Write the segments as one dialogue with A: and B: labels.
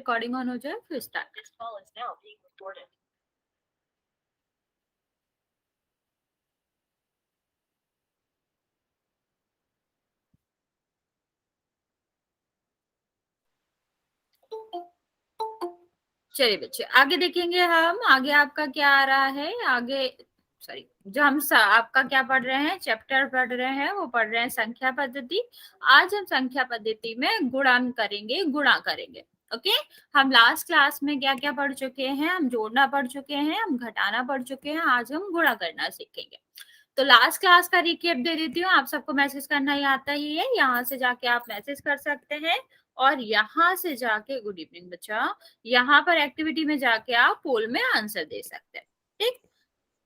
A: Recording on हो जाए फिर स्टार्ट। चलिए बच्चे आगे देखेंगे हम। आगे आपका क्या आ रहा है, आगे सॉरी जो हम आपका क्या पढ़ रहे हैं, चैप्टर पढ़ रहे हैं, वो पढ़ रहे हैं संख्या पद्धति। आज हम संख्या पद्धति में गुणन करेंगे, गुणा करेंगे। ओके, हम लास्ट क्लास में क्या क्या पढ़ चुके हैं, हम जोड़ना पढ़ चुके हैं, हम घटाना पढ़ चुके हैं, आज हम गुणा करना सीखेंगे। तो लास्ट क्लास का रिकेप दे देती हूँ। आप सबको मैसेज करना ही आता ही है, यहाँ से जाके आप मैसेज कर सकते हैं और यहाँ से जाके गुड इवनिंग बच्चा, यहाँ पर एक्टिविटी में जाके आप पोल में आंसर दे सकते हैं। ठीक,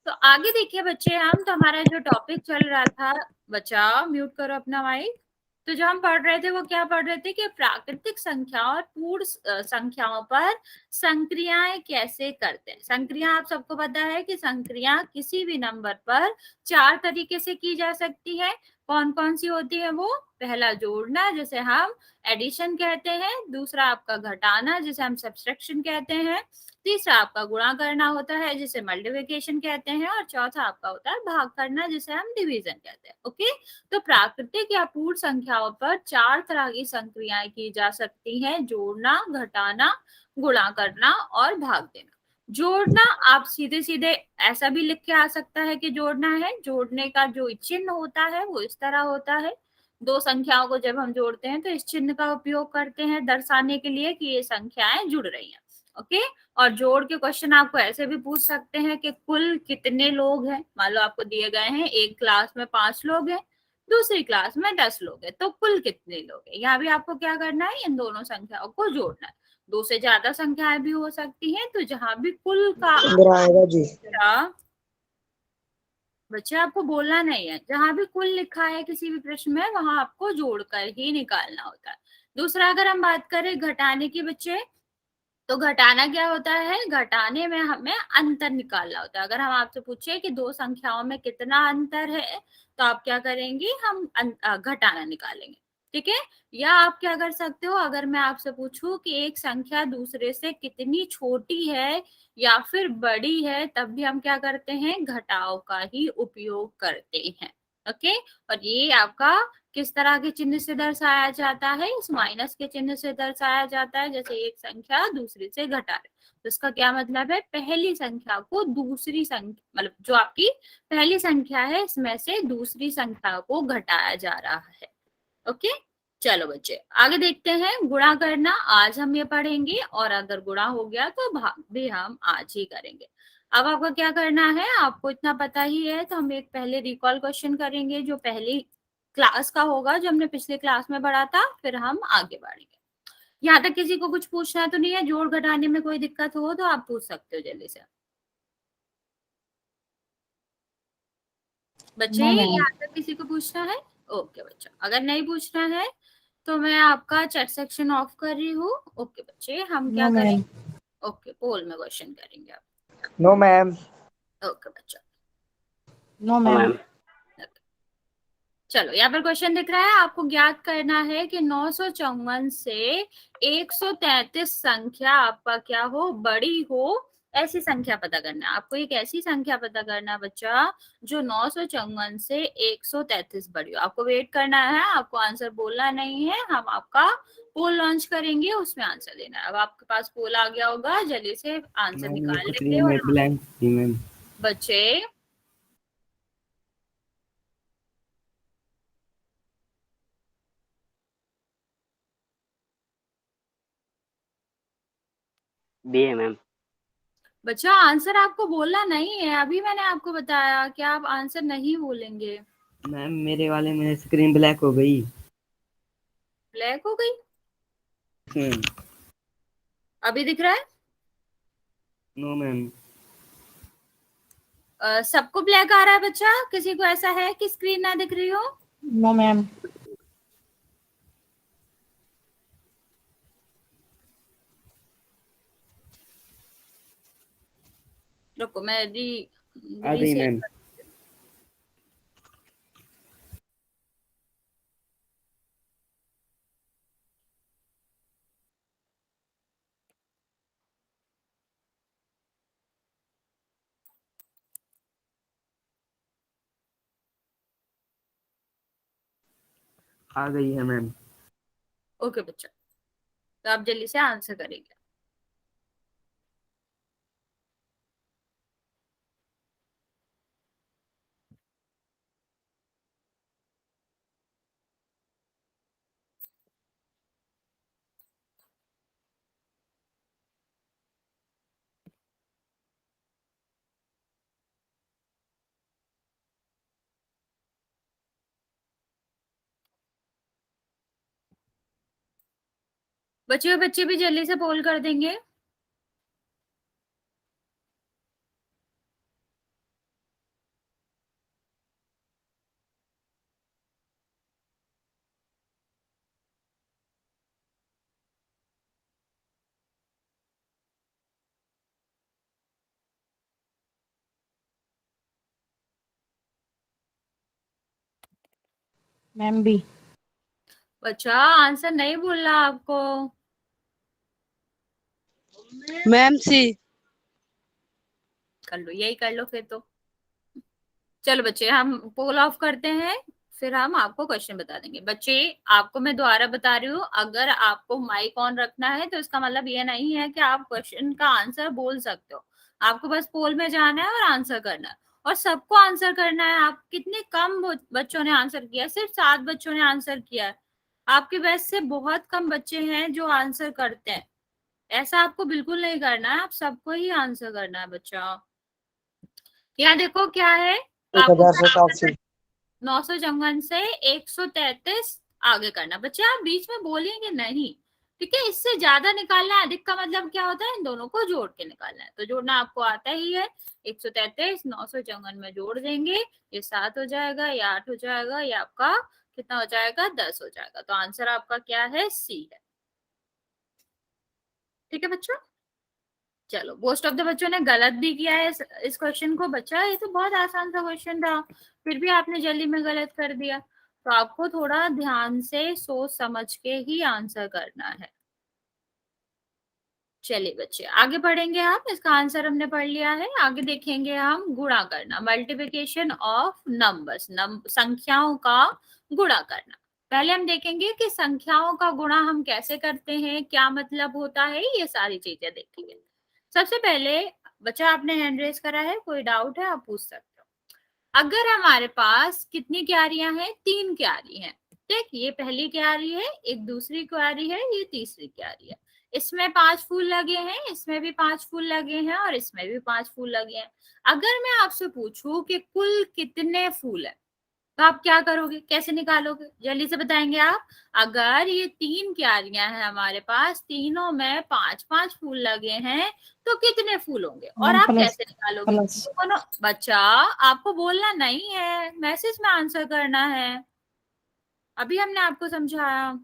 A: तो आगे देखिए बच्चे, हम तो हमारा जो टॉपिक चल रहा था, बच्चा म्यूट करो अपना माइक। तो जो हम पढ़ रहे थे वो क्या पढ़ रहे थे कि प्राकृतिक संख्या और पूर्ण संख्याओं पर संक्रियाएं कैसे करते हैं। संक्रिया आप सबको पता है कि संक्रिया किसी भी नंबर पर 4 तरीके से की जा सकती है। कौन कौन सी होती है वो? पहला जोड़ना, जिसे हम एडिशन कहते हैं। दूसरा आपका घटाना, जिसे हम सब्सट्रैक्शन कहते हैं। तीसरा आपका गुणा करना होता है, जिसे मल्टीप्लिकेशन कहते हैं। और चौथा आपका होता है भाग करना, जिसे हम डिवीजन कहते हैं। ओके, तो प्राकृतिक या पूर्ण संख्याओं पर 4 तरह की संक्रियाएं की जा सकती हैं: जोड़ना, घटाना, गुणा करना और भाग देना। जोड़ना आप सीधे सीधे ऐसा भी लिख के आ सकता है कि जोड़ना है। जोड़ने का जो चिन्ह होता है वो इस तरह होता है। दो संख्याओं को जब हम जोड़ते हैं तो इस चिन्ह का उपयोग करते हैं दर्शाने के लिए कि ये संख्याएं जुड़ रही हैं। ओके, और जोड़ के क्वेश्चन आपको ऐसे भी पूछ सकते हैं कि कुल कितने लोग हैं। मान लो आपको दिए गए हैं एक क्लास में 5 लोग हैं, दूसरी क्लास में 10 लोग हैं, तो कुल कितने लोग हैं। यहाँ भी आपको क्या करना है, इन दोनों संख्याओं को जोड़ना है। दो से ज्यादा संख्याएं भी हो सकती हैं, तो जहां भी कुल का
B: आएगा जी।
A: बच्चे आपको बोलना नहीं है, जहां भी कुल लिखा है किसी भी प्रश्न में वहां आपको जोड़कर ही निकालना होता है। दूसरा अगर हम बात करें घटाने की बच्चे, तो घटाना क्या होता है? घटाने में हमें अंतर निकालना होता है। अगर हम आपसे पूछे कि दो संख्याओं में कितना अंतर है, तो आप क्या करेंगे? हम घटाना निकालेंगे। ठीक है, या आप क्या कर सकते हो, अगर मैं आपसे पूछूं कि एक संख्या दूसरे से कितनी छोटी है या फिर बड़ी है, तब भी हम क्या करते हैं? घटाव का ही उपयोग करते हैं। ओके, और ये आपका किस तरह के चिन्ह से दर्शाया जाता है? इस माइनस के चिन्ह से दर्शाया जाता है। जैसे एक संख्या दूसरी से घटा रहे, तो इसका क्या मतलब है? पहली संख्या को दूसरी संख्या, मतलब जो आपकी पहली संख्या है इसमें से दूसरी संख्या को घटाया जा रहा है। ओके, चलो बच्चे आगे देखते हैं। गुणा करना आज हम ये पढ़ेंगे, और अगर गुणा हो गया तो भाग भी हम आज ही करेंगे। अब आपको क्या करना है, आपको इतना पता ही है, तो हम एक पहले रिकॉल क्वेश्चन करेंगे जो पहली क्लास का होगा, जो हमने पिछले क्लास में पढ़ा था, फिर हम आगे बढ़ेंगे। यहाँ तक किसी को कुछ पूछना तो नहीं है? जोड़ घटाने में कोई दिक्कत हो तो आप पूछ सकते हो जल्दी से बच्चे। यहाँ तक किसी को पूछना है? ओके बच्चा, अगर नहीं पूछना है तो मैं आपका चैट सेक्शन ऑफ कर रही हूँ। ओके बच्चे, हम क्या करेंगे? ओके, पोल में क्वेश्चन करेंगे आप।
B: No ma'am.
A: ओके बच्चा,
C: नो मैम।
A: चलो यहाँ पर क्वेश्चन दिख रहा है, आपको ज्ञात करना है कि 954 से 133 संख्या आपका क्या हो? बड़ी हो। ऐसी संख्या पता करना है आपको। एक ऐसी संख्या पता करना बच्चा जो 954 से 133 बड़ी हो। आपको वेट करना है, आपको आंसर बोलना नहीं है। हम आपका पोल लॉन्च करेंगे, उसमें आंसर देना है। अब आपके पास पोल आ गया होगा, जल्दी से आंसर निकाल लेंगे। और बच्चे
C: बी है मैम।
A: बच्चा आंसर आपको बोलना नहीं है, अभी मैंने आपको बताया कि आप आंसर नहीं बोलेंगे।
D: मैम मेरे वाले में स्क्रीन ब्लैक हो गई।
A: ब्लैक हो गई? अभी दिख रहा है?
D: No ma'am.
A: सबको ब्लैक आ रहा है बच्चा? किसी को ऐसा है कि स्क्रीन ना दिख रही हो?
C: No ma'am.
A: रुको मैं
D: आ गई मैम। आ गई है मैम।
A: ओके बच्चा, तो आप जल्दी से आंसर करेंगे। बच्चे बच्चे भी जल्दी से पोल कर देंगे।
C: Ma'am B.
A: बच्चा आंसर नहीं बोलना आपको।
B: मैम सी।
A: कर लो, यही कर लो फिर तो। चलो बच्चे, हम पोल ऑफ करते हैं, फिर हम आपको क्वेश्चन बता देंगे। बच्चे आपको मैं दोबारा बता रही हूँ, अगर आपको माइक ऑन रखना है तो इसका मतलब ये नहीं है कि आप क्वेश्चन का आंसर बोल सकते हो। आपको बस पोल में जाना है और आंसर करना है, और सबको आंसर करना है। आप कितने कम बच्चों ने आंसर किया, सिर्फ 7 बच्चों ने आंसर किया है। आपके बैच से बहुत कम बच्चे हैं जो आंसर करते हैं। ऐसा आपको बिल्कुल नहीं करना है, आप सबको ही आंसर करना है बच्चा। यहाँ देखो क्या है, आपको 954 से 133 आगे करना। बच्चे आप बीच में बोलेंगे नहीं, ठीक है। इससे ज्यादा निकालना है, अधिक का मतलब क्या होता है, इन दोनों को जोड़ के निकालना है। तो जोड़ना आपको आता ही है। 133 954 में जोड़ देंगे, ये 7 हो जाएगा, ये 8 हो जाएगा, ये आपका कितना हो जाएगा, 10 हो जाएगा। तो आंसर आपका क्या है, सी है। ठीक है बच्चों। चलो, मोस्ट ऑफ द बच्चों ने गलत भी किया है इस क्वेश्चन को। बच्चा ये तो बहुत आसान सा क्वेश्चन था, फिर भी आपने जल्दी में गलत कर दिया। तो आपको थोड़ा ध्यान से सोच समझ के ही आंसर करना है। चलिए बच्चे आगे बढ़ेंगे हम। इसका आंसर हमने पढ़ लिया है, आगे देखेंगे हम गुणा करना, मल्टीप्लिकेशन ऑफ नंबर्स, संख्याओं का गुणा करना। पहले हम देखेंगे कि संख्याओं का गुणा हम कैसे करते हैं, क्या मतलब होता है, ये सारी चीजें देखेंगे। सबसे पहले बच्चा आपने हैंड रेज करा है, कोई डाउट है आप पूछ सकते हो। अगर हमारे पास कितनी क्यारियां हैं, 3 क्यारी हैं। देख, ये पहली क्यारी है, एक दूसरी क्यारी है, ये तीसरी क्यारी है। इसमें 5 फूल लगे हैं, इसमें भी 5 फूल लगे हैं, और इसमें भी 5 फूल लगे हैं। अगर मैं आपसे पूछूं कि कुल कितने फूल है, तो आप क्या करोगे, कैसे निकालोगे, जल्दी से बताएंगे आप। अगर ये 3 क्यारियां हैं हमारे पास, तीनों में 5-5 फूल लगे हैं, तो कितने फूल होंगे, और आप
C: प्लस
A: कैसे निकालोगे।
C: प्लस
A: दोनों बच्चा, आपको बोलना नहीं है, मैसेज में आंसर करना है। अभी हमने आपको समझाया।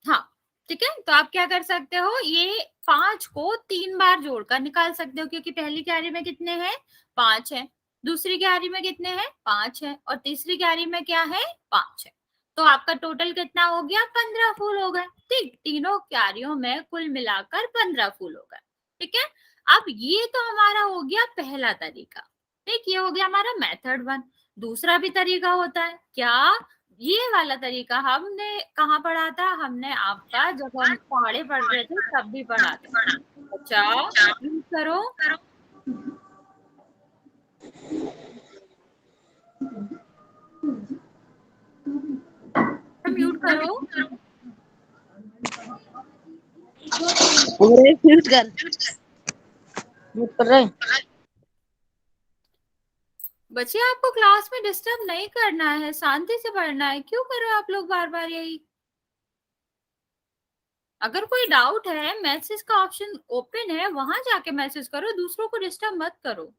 A: हाँ, ठीक है। तो आप क्या कर सकते हो, ये 5 को 3 बार जोड़कर निकाल सकते हो, क्योंकि पहली क्यारी में कितने हैं, 5 है, दूसरी क्यारी में कितने हैं, 5 है, और तीसरी क्यारी में क्या है, 5 है। तो आपका टोटल कितना हो गया, 15 फूल हो गए। ठीक, तीनों क्यारियों में कुल मिलाकर 15 फूल हो गए। ठीक है। अब ये तो हमारा हो गया पहला तरीका। ठीक, ये हो गया हमारा मेथड 1। दूसरा भी तरीका होता है क्या, ये वाला तरीका हमने कहाँ पढ़ा था, हमने आपका जब हम पहाड़े पढ़ रहे थे तब भी पढ़ा था। अच्छा, यूज करो, म्यूट करो।
B: म्यूट कर, म्यूट कर रहे।
A: बच्चे आपको क्लास में डिस्टर्ब नहीं करना है, शांति से पढ़ना है, क्यों कर रहे हो आप लोग बार बार यही। अगर कोई डाउट है, मैसेज का ऑप्शन ओपन है, वहां जाके मैसेज करो, दूसरों को डिस्टर्ब मत करो।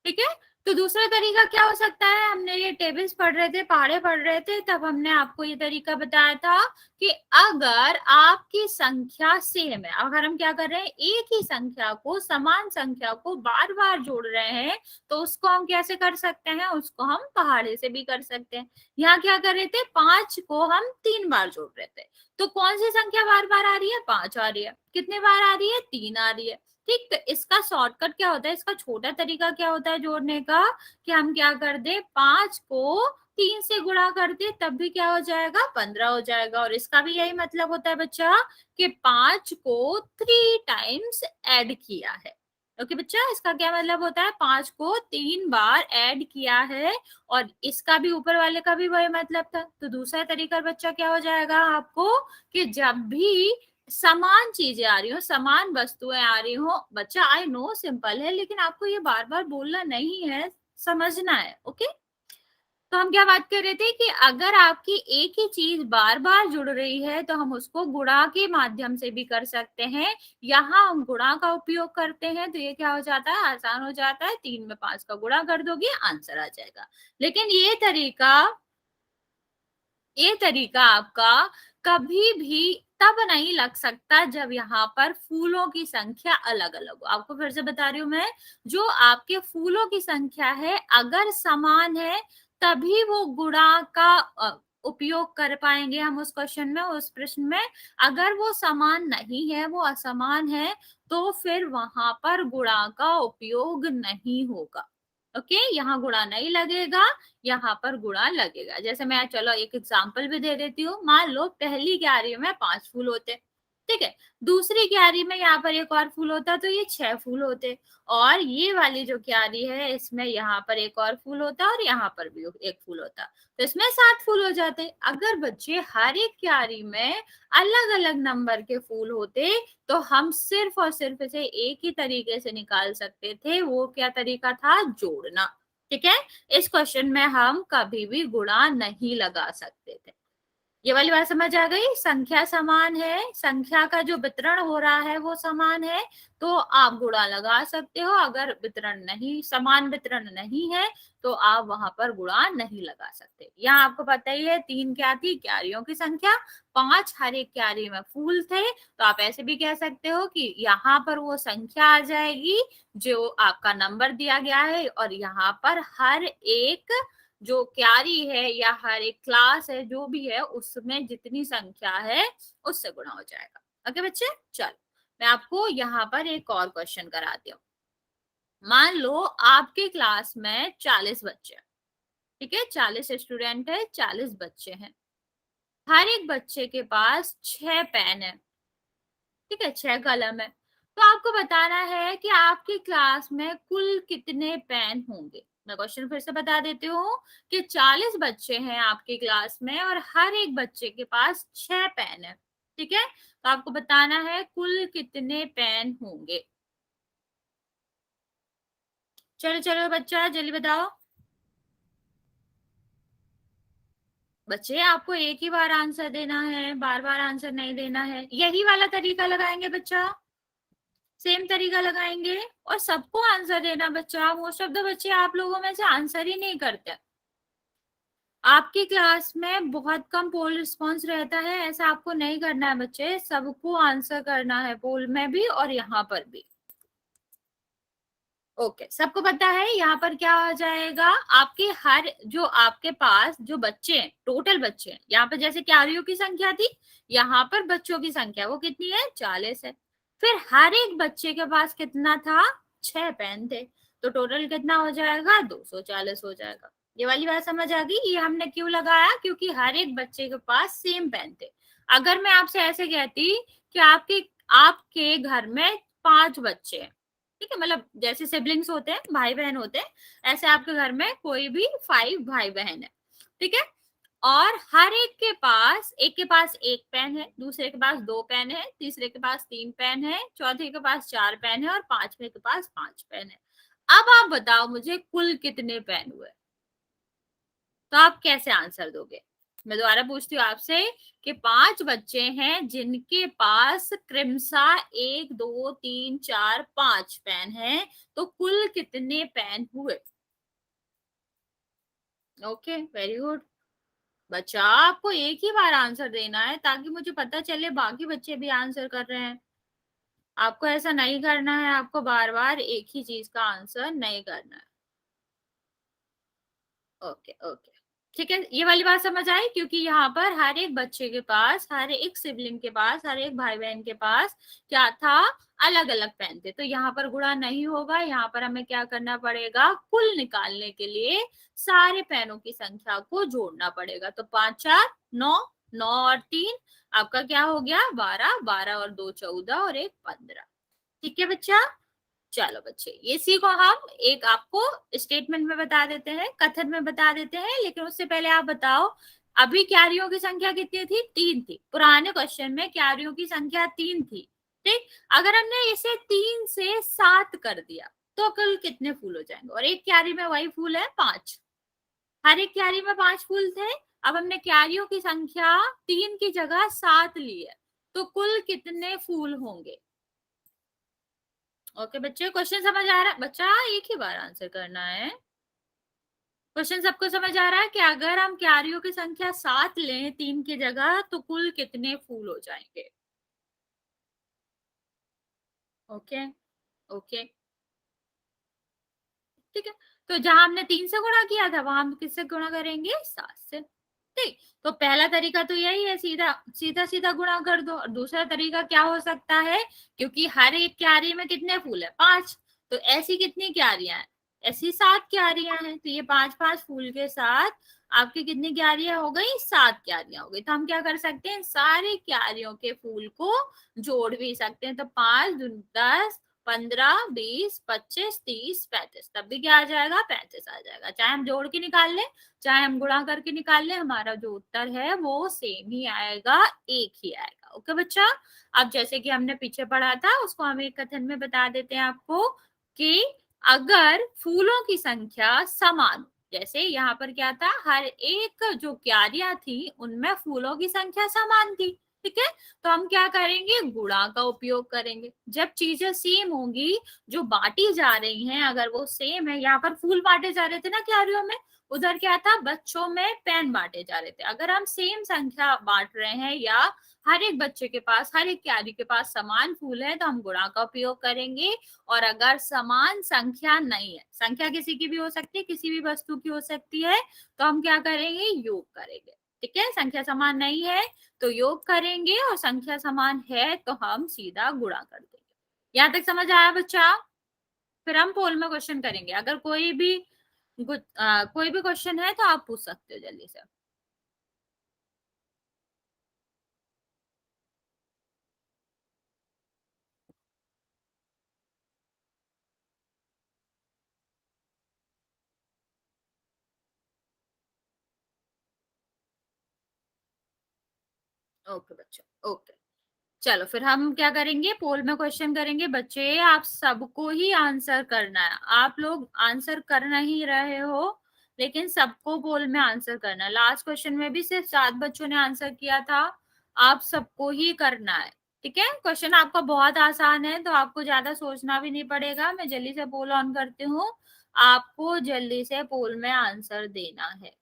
A: ठीक है। तो दूसरा तरीका क्या हो सकता है, हमने ये टेबल्स पढ़ रहे थे, पहाड़े पढ़ रहे थे, तब हमने आपको ये तरीका बताया था कि अगर आपकी संख्या सेम है, अगर हम क्या कर रहे हैं, एक ही संख्या को, समान संख्या को बार बार जोड़ रहे हैं, तो उसको हम कैसे कर सकते हैं, उसको हम पहाड़े से भी कर सकते हैं। यहाँ क्या कर रहे थे, 5 को हम 3 बार जोड़ रहे थे, तो कौन सी संख्या बार बार आ रही है, 5 आ रही है। कितने बार आ रही है, 3 आ रही है। ठीक, तो इसका शॉर्टकट क्या होता है, इसका छोटा तरीका क्या होता है जोड़ने का, कि हम क्या कर दे, 5 को 3 से गुणा कर दे, तब भी क्या हो जाएगा, 15 हो जाएगा। और इसका भी यही मतलब होता है बच्चा कि 5 को 3 टाइम्स ऐड किया है। ओके बच्चा, इसका क्या मतलब होता है, 5 को 3 बार ऐड किया है। और इसका भी, ऊपर वाले का भी वही मतलब था। तो दूसरा तरीका बच्चा क्या हो जाएगा आपको, कि जब भी समान चीजें आ रही हो, समान वस्तुएं आ रही हो, बच्चा आई नो सिंपल है, लेकिन आपको ये बार बार बोलना नहीं है, समझना है। ओके, तो हम क्या बात कर रहे थे कि अगर आपकी एक ही चीज बार बार जुड़ रही है तो हम उसको गुणा के माध्यम से भी कर सकते हैं। यहाँ हम गुणा का उपयोग करते हैं, तो ये क्या हो जाता है, आसान हो जाता है, 3 में 5 का गुणा कर दोगे, आंसर आ जाएगा। लेकिन ये तरीका आपका कभी भी तब नहीं लग सकता जब यहाँ पर फूलों की संख्या अलग अलग हो। आपको फिर से बता रही हूं मैं, जो आपके फूलों की संख्या है अगर समान है तभी वो गुणा का उपयोग कर पाएंगे हम उस क्वेश्चन में, उस प्रश्न में। अगर वो समान नहीं है, वो असमान है, तो फिर वहां पर गुणा का उपयोग नहीं होगा। ओके, यहाँ गुणा नहीं लगेगा, यहाँ पर गुणा लगेगा। जैसे मैं चलो एक एग्जांपल भी दे देती हूँ। मान लो पहली क्यारी में 5 फूल होते, ठीक है, दूसरी क्यारी में यहाँ पर एक और फूल होता तो ये 6 फूल होते, और ये वाली जो क्यारी है इसमें यहाँ पर एक और फूल होता और यहाँ पर भी एक फूल होता, तो इसमें 7 फूल हो जाते। अगर बच्चे हर एक क्यारी में अलग अलग नंबर के फूल होते तो हम सिर्फ और सिर्फ इसे एक ही तरीके से निकाल सकते थे। वो क्या तरीका था, जोड़ना। ठीक है, इस क्वेश्चन में हम कभी भी गुणा नहीं लगा सकते थे। ये वाली बात समझ आ गई, संख्या समान है, संख्या का जो वितरण हो रहा है वो समान है, तो आप गुणा लगा सकते हो। अगर वितरण नहीं, समान वितरण नहीं है, तो आप वहां पर गुणा नहीं लगा सकते। यहाँ आपको पता ही है 3 क्या थी, क्यारियों की संख्या, 5 हर एक क्यारी में फूल थे, तो आप ऐसे भी कह सकते हो कि यहाँ पर वो संख्या आ जाएगी जो आपका नंबर दिया गया है, और यहाँ पर हर एक जो क्यारी है या हर एक क्लास है जो भी है उसमें जितनी संख्या है उससे गुणा हो जाएगा। ओके बच्चे, चलो मैं आपको यहाँ पर एक और क्वेश्चन कराती हूँ। मान लो आपके क्लास में 40 बच्चे हैं, ठीक है, 40 स्टूडेंट है, 40 बच्चे हैं, हर एक बच्चे के पास 6 पेन है, ठीक है, 6 कलम है। तो आपको बताना है कि आपकी क्लास में कुल कितने पेन होंगे। मैं क्वेश्चन फिर से बता देती हूँ कि 40 बच्चे हैं आपकी क्लास में और हर एक बच्चे के पास 6 पेन है, ठीक है, तो आपको बताना है कुल कितने पेन होंगे। चलो चलो बच्चा जल्दी बताओ। बच्चे आपको एक ही बार आंसर देना है, बार बार आंसर नहीं देना है। यही वाला तरीका लगाएंगे बच्चा, सेम तरीका लगाएंगे और सबको आंसर देना। बच्चा मोस्ट ऑफ द बच्चे आप लोगों में से आंसर ही नहीं करते। आपकी क्लास में बहुत कम पोल रिस्पॉन्स रहता है, ऐसा आपको नहीं करना है बच्चे, सबको आंसर करना है, पोल में भी और यहाँ पर भी। ओके, सबको पता है यहाँ पर क्या हो जाएगा, आपके हर जो आपके पास जो बच्चे हैं, टोटल बच्चे हैं, यहाँ पर जैसे क्यारियों की संख्या थी, यहाँ पर बच्चों की संख्या वो कितनी है, 40 है। फिर हर एक बच्चे के पास कितना था, 6 पेन थे, तो टोटल कितना हो जाएगा, 240 हो जाएगा। ये वाली बात समझ आ गई। ये हमने क्यों लगाया, क्योंकि हर एक बच्चे के पास सेम पेन थे। अगर मैं आपसे ऐसे कहती कि आपके घर में 5 बच्चे हैं, ठीक है, मतलब जैसे सिबलिंग्स होते हैं, भाई बहन होते हैं, ऐसे आपके घर में कोई भी 5 भाई बहन है, ठीक है, और हर एक के पास 1 पेन है, दूसरे के पास 2 पेन है, तीसरे के पास 3 पेन है, चौथे के पास 4 पेन है और पांचवे के पास 5 पेन है। अब आप बताओ मुझे कुल कितने पेन हुए, तो आप कैसे आंसर दोगे। मैं दोबारा पूछती हूँ आपसे कि 5 बच्चे हैं जिनके पास क्रमशः 1 2 3 4 5 पेन है, तो कुल कितने पेन हुए। ओके, वेरी गुड बच्चा, आपको एक ही बार आंसर देना है ताकि मुझे पता चले बाकी बच्चे भी आंसर कर रहे हैं। आपको ऐसा नहीं करना है, आपको बार बार एक ही चीज का आंसर नहीं करना है। ओके ओके, ठीक है, ये वाली बात समझ आई, क्योंकि यहाँ पर हर एक बच्चे के पास, हर एक सिबलिंग के पास, हर एक भाई बहन के पास क्या था, अलग अलग पेन थे। तो यहाँ पर गुणा नहीं होगा, यहाँ पर हमें क्या करना पड़ेगा, कुल निकालने के लिए सारे पेनों की संख्या को जोड़ना पड़ेगा। तो 5 4 9, 9 और 3 आपका क्या हो गया, 12, 12 और 2 14 और 1 15। ठीक है बच्चा, चलो बच्चे ये सीखो। हम एक आपको स्टेटमेंट में बता देते हैं, कथन में बता देते हैं, लेकिन उससे पहले आप बताओ अभी क्यारियों की संख्या कितनी थी, 3 थी। पुराने क्वेश्चन में क्यारियों की संख्या 3 थी। ठीक, अगर हमने इसे 3 से 7 कर दिया तो कुल कितने फूल हो जाएंगे, और एक क्यारी में वही फूल है 5, हर एक क्यारी में 5 फूल थे। अब हमने क्यारियों की संख्या 3 की जगह 7 ली है, तो कुल कितने फूल होंगे। ओके बच्चे, क्वेश्चन समझ आ रहा है बच्चा, एक ही बार आंसर करना है। क्वेश्चन सबको समझ आ रहा है कि अगर हम क्यारियों की संख्या 7 लें 3 की जगह तो कुल कितने फूल हो जाएंगे। ओके ओके, ठीक है। तो जहां हमने 3 से गुणा किया था वहां हम किससे गुणा करेंगे, 7 से। ठीक, तो पहला तरीका तो यही है, सीधा सीधा सीधा गुणा कर दो। और दूसरा तरीका क्या हो सकता है, क्योंकि हर एक क्यारी में कितने फूल है, 5, तो ऐसी कितनी क्यारियां हैं, ऐसी 7 क्यारियां हैं। तो ये 5 5 फूल के साथ आपकी कितनी क्यारियां हो गई, 7 क्यारियां हो गई। तो हम क्या कर सकते हैं, सारे क्यारियों के फूल को जोड़ भी सकते हैं। तो 5 दूनी 10, 15 20 25 30 35, तब भी क्या आ जाएगा, 35 आ जाएगा। चाहे हम जोड़ के निकाल लें चाहे हम गुणा करके निकाल लें, हमारा जो उत्तर है वो सेम ही आएगा, एक ही आएगा। ओके बच्चा, अब जैसे कि हमने पीछे पढ़ा था उसको हम एक कथन में बता देते हैं आपको, कि अगर फूलों की संख्या समान, जैसे यहाँ पर क्या था, हर एक जो क्यारियां थी उनमें फूलों की संख्या समान थी। ठीक है, तो हम क्या करेंगे, गुणा का उपयोग करेंगे। जब चीजें सेम होंगी, जो बांटी जा रही हैं अगर वो सेम है, यहाँ पर फूल बांटे जा रहे थे ना क्यारियों में, उधर क्या था, बच्चों में पेन बांटे जा रहे थे। अगर हम सेम संख्या बांट रहे हैं या हर एक बच्चे के पास, हर एक क्यारी के पास समान फूल है, तो हम गुणा का उपयोग करेंगे। और अगर समान संख्या नहीं है, संख्या किसी की भी हो सकती है, किसी भी वस्तु की हो सकती है, तो हम क्या करेंगे, योग करेंगे। ठीक है, संख्या समान नहीं है तो योग करेंगे, और संख्या समान है तो हम सीधा गुणा कर देंगे। यहाँ तक समझ आया बच्चा। फिर हम पोल में क्वेश्चन करेंगे, अगर कोई भी क्वेश्चन है तो आप पूछ सकते हो जल्दी से। ओके बच्चा, ओके, चलो फिर हम क्या करेंगे, पोल में क्वेश्चन करेंगे। बच्चे आप सबको ही आंसर करना है, आप लोग आंसर कर नहीं रहे हो, लेकिन सबको पोल में आंसर करना है। लास्ट क्वेश्चन में भी सिर्फ 7 बच्चों ने आंसर किया था, आप सबको ही करना है। ठीक है, क्वेश्चन आपका बहुत आसान है, तो आपको ज्यादा सोचना भी नहीं पड़ेगा। मैं जल्दी से पोल ऑन करती हूँ, आपको जल्दी से पोल में आंसर देना है।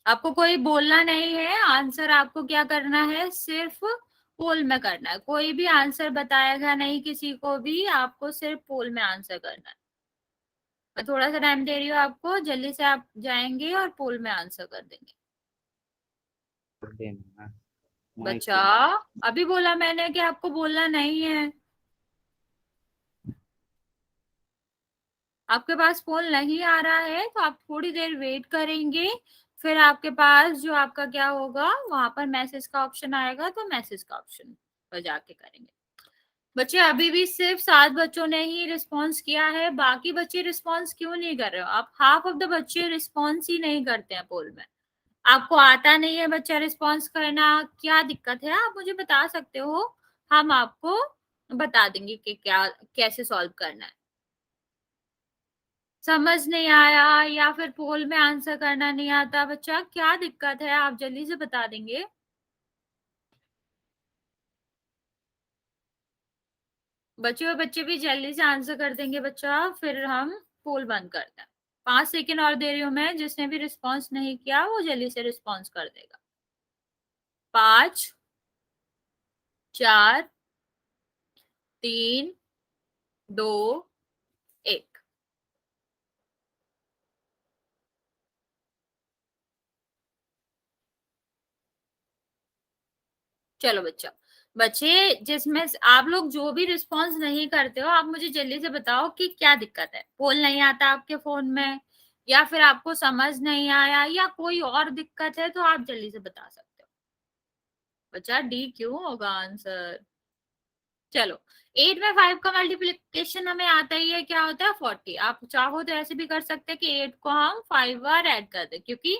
A: आपको कोई बोलना नहीं है, आंसर आपको क्या करना है, सिर्फ पोल में करना है। कोई भी आंसर बताएगा नहीं किसी को भी, आपको सिर्फ पोल में आंसर करना है। मैं थोड़ा सा टाइम दे रही हूँ आपको, जल्दी से आप जाएंगे और पोल में आंसर कर देंगे। बच्चा, अभी बोला मैंने कि आपको बोलना नहीं है। आपके पास पोल नहीं आ रहा है तो आप थोड़ी देर वेट करेंगे, फिर आपके पास जो आपका क्या होगा, वहां पर मैसेज का ऑप्शन आएगा, तो मैसेज का ऑप्शन पर जाके करेंगे। बच्चे अभी भी सिर्फ 7 बच्चों ने ही रिस्पॉन्स किया है, बाकी बच्चे रिस्पॉन्स क्यों नहीं कर रहे हो आप, हाफ ऑफ द बच्चे रिस्पॉन्स ही नहीं करते हैं पोल में। आपको आता नहीं है बच्चा रिस्पॉन्स करना, क्या दिक्कत है आप मुझे बता सकते हो, हम आपको बता देंगे कि क्या कैसे सॉल्व करना है। समझ नहीं आया या फिर पोल में आंसर करना नहीं आता, बच्चा क्या दिक्कत है, आप जल्दी से बता देंगे। बच्चे और बच्चे भी जल्दी से आंसर कर देंगे बच्चा, फिर हम पोल बंद करते हैं। 5 सेकेंड और दे रही हूँ मैं, जिसने भी रिस्पॉन्स नहीं किया वो जल्दी से रिस्पॉन्स कर देगा। 5 4 3 2 1। चलो बच्चा, बच्चे जिसमें आप लोग जो भी रिस्पॉन्स नहीं करते हो, आप मुझे जल्दी से बताओ कि क्या दिक्कत है। पोल नहीं आता आपके फोन में, या फिर आपको समझ नहीं आया, या कोई और दिक्कत है, तो आप जल्दी से बता सकते हो। बच्चा डी क्यों होगा आंसर। चलो, 8 में 5 का मल्टीप्लीकेशन हमें आता ही है, क्या होता है 40। आप चाहो तो ऐसे भी कर सकते हैं कि 8 को हम 5 बार ऐड कर दे, क्योंकि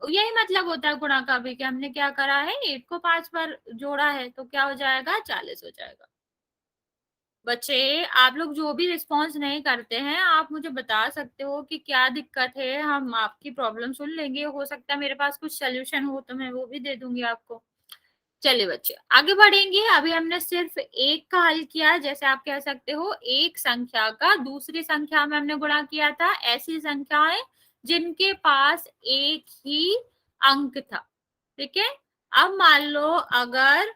A: यही मतलब होता है गुणा का भी, कि हमने क्या करा है 8 को 5 बार जोड़ा है, तो क्या हो जाएगा 40 हो जाएगा। बच्चे आप लोग जो भी रिस्पॉन्स नहीं करते हैं, आप मुझे बता सकते हो कि क्या दिक्कत है, हम आपकी प्रॉब्लम सुन लेंगे। हो सकता है मेरे पास कुछ सोल्यूशन हो तो मैं वो भी दे दूंगी आपको। चलिए बच्चे आगे बढ़ेंगे। अभी हमने सिर्फ एक का हल किया। जैसे आप कह सकते हो एक संख्या का दूसरी संख्या में हमने गुणा किया था, ऐसी संख्याएं जिनके पास एक ही अंक था। ठीक है, अब मान लो अगर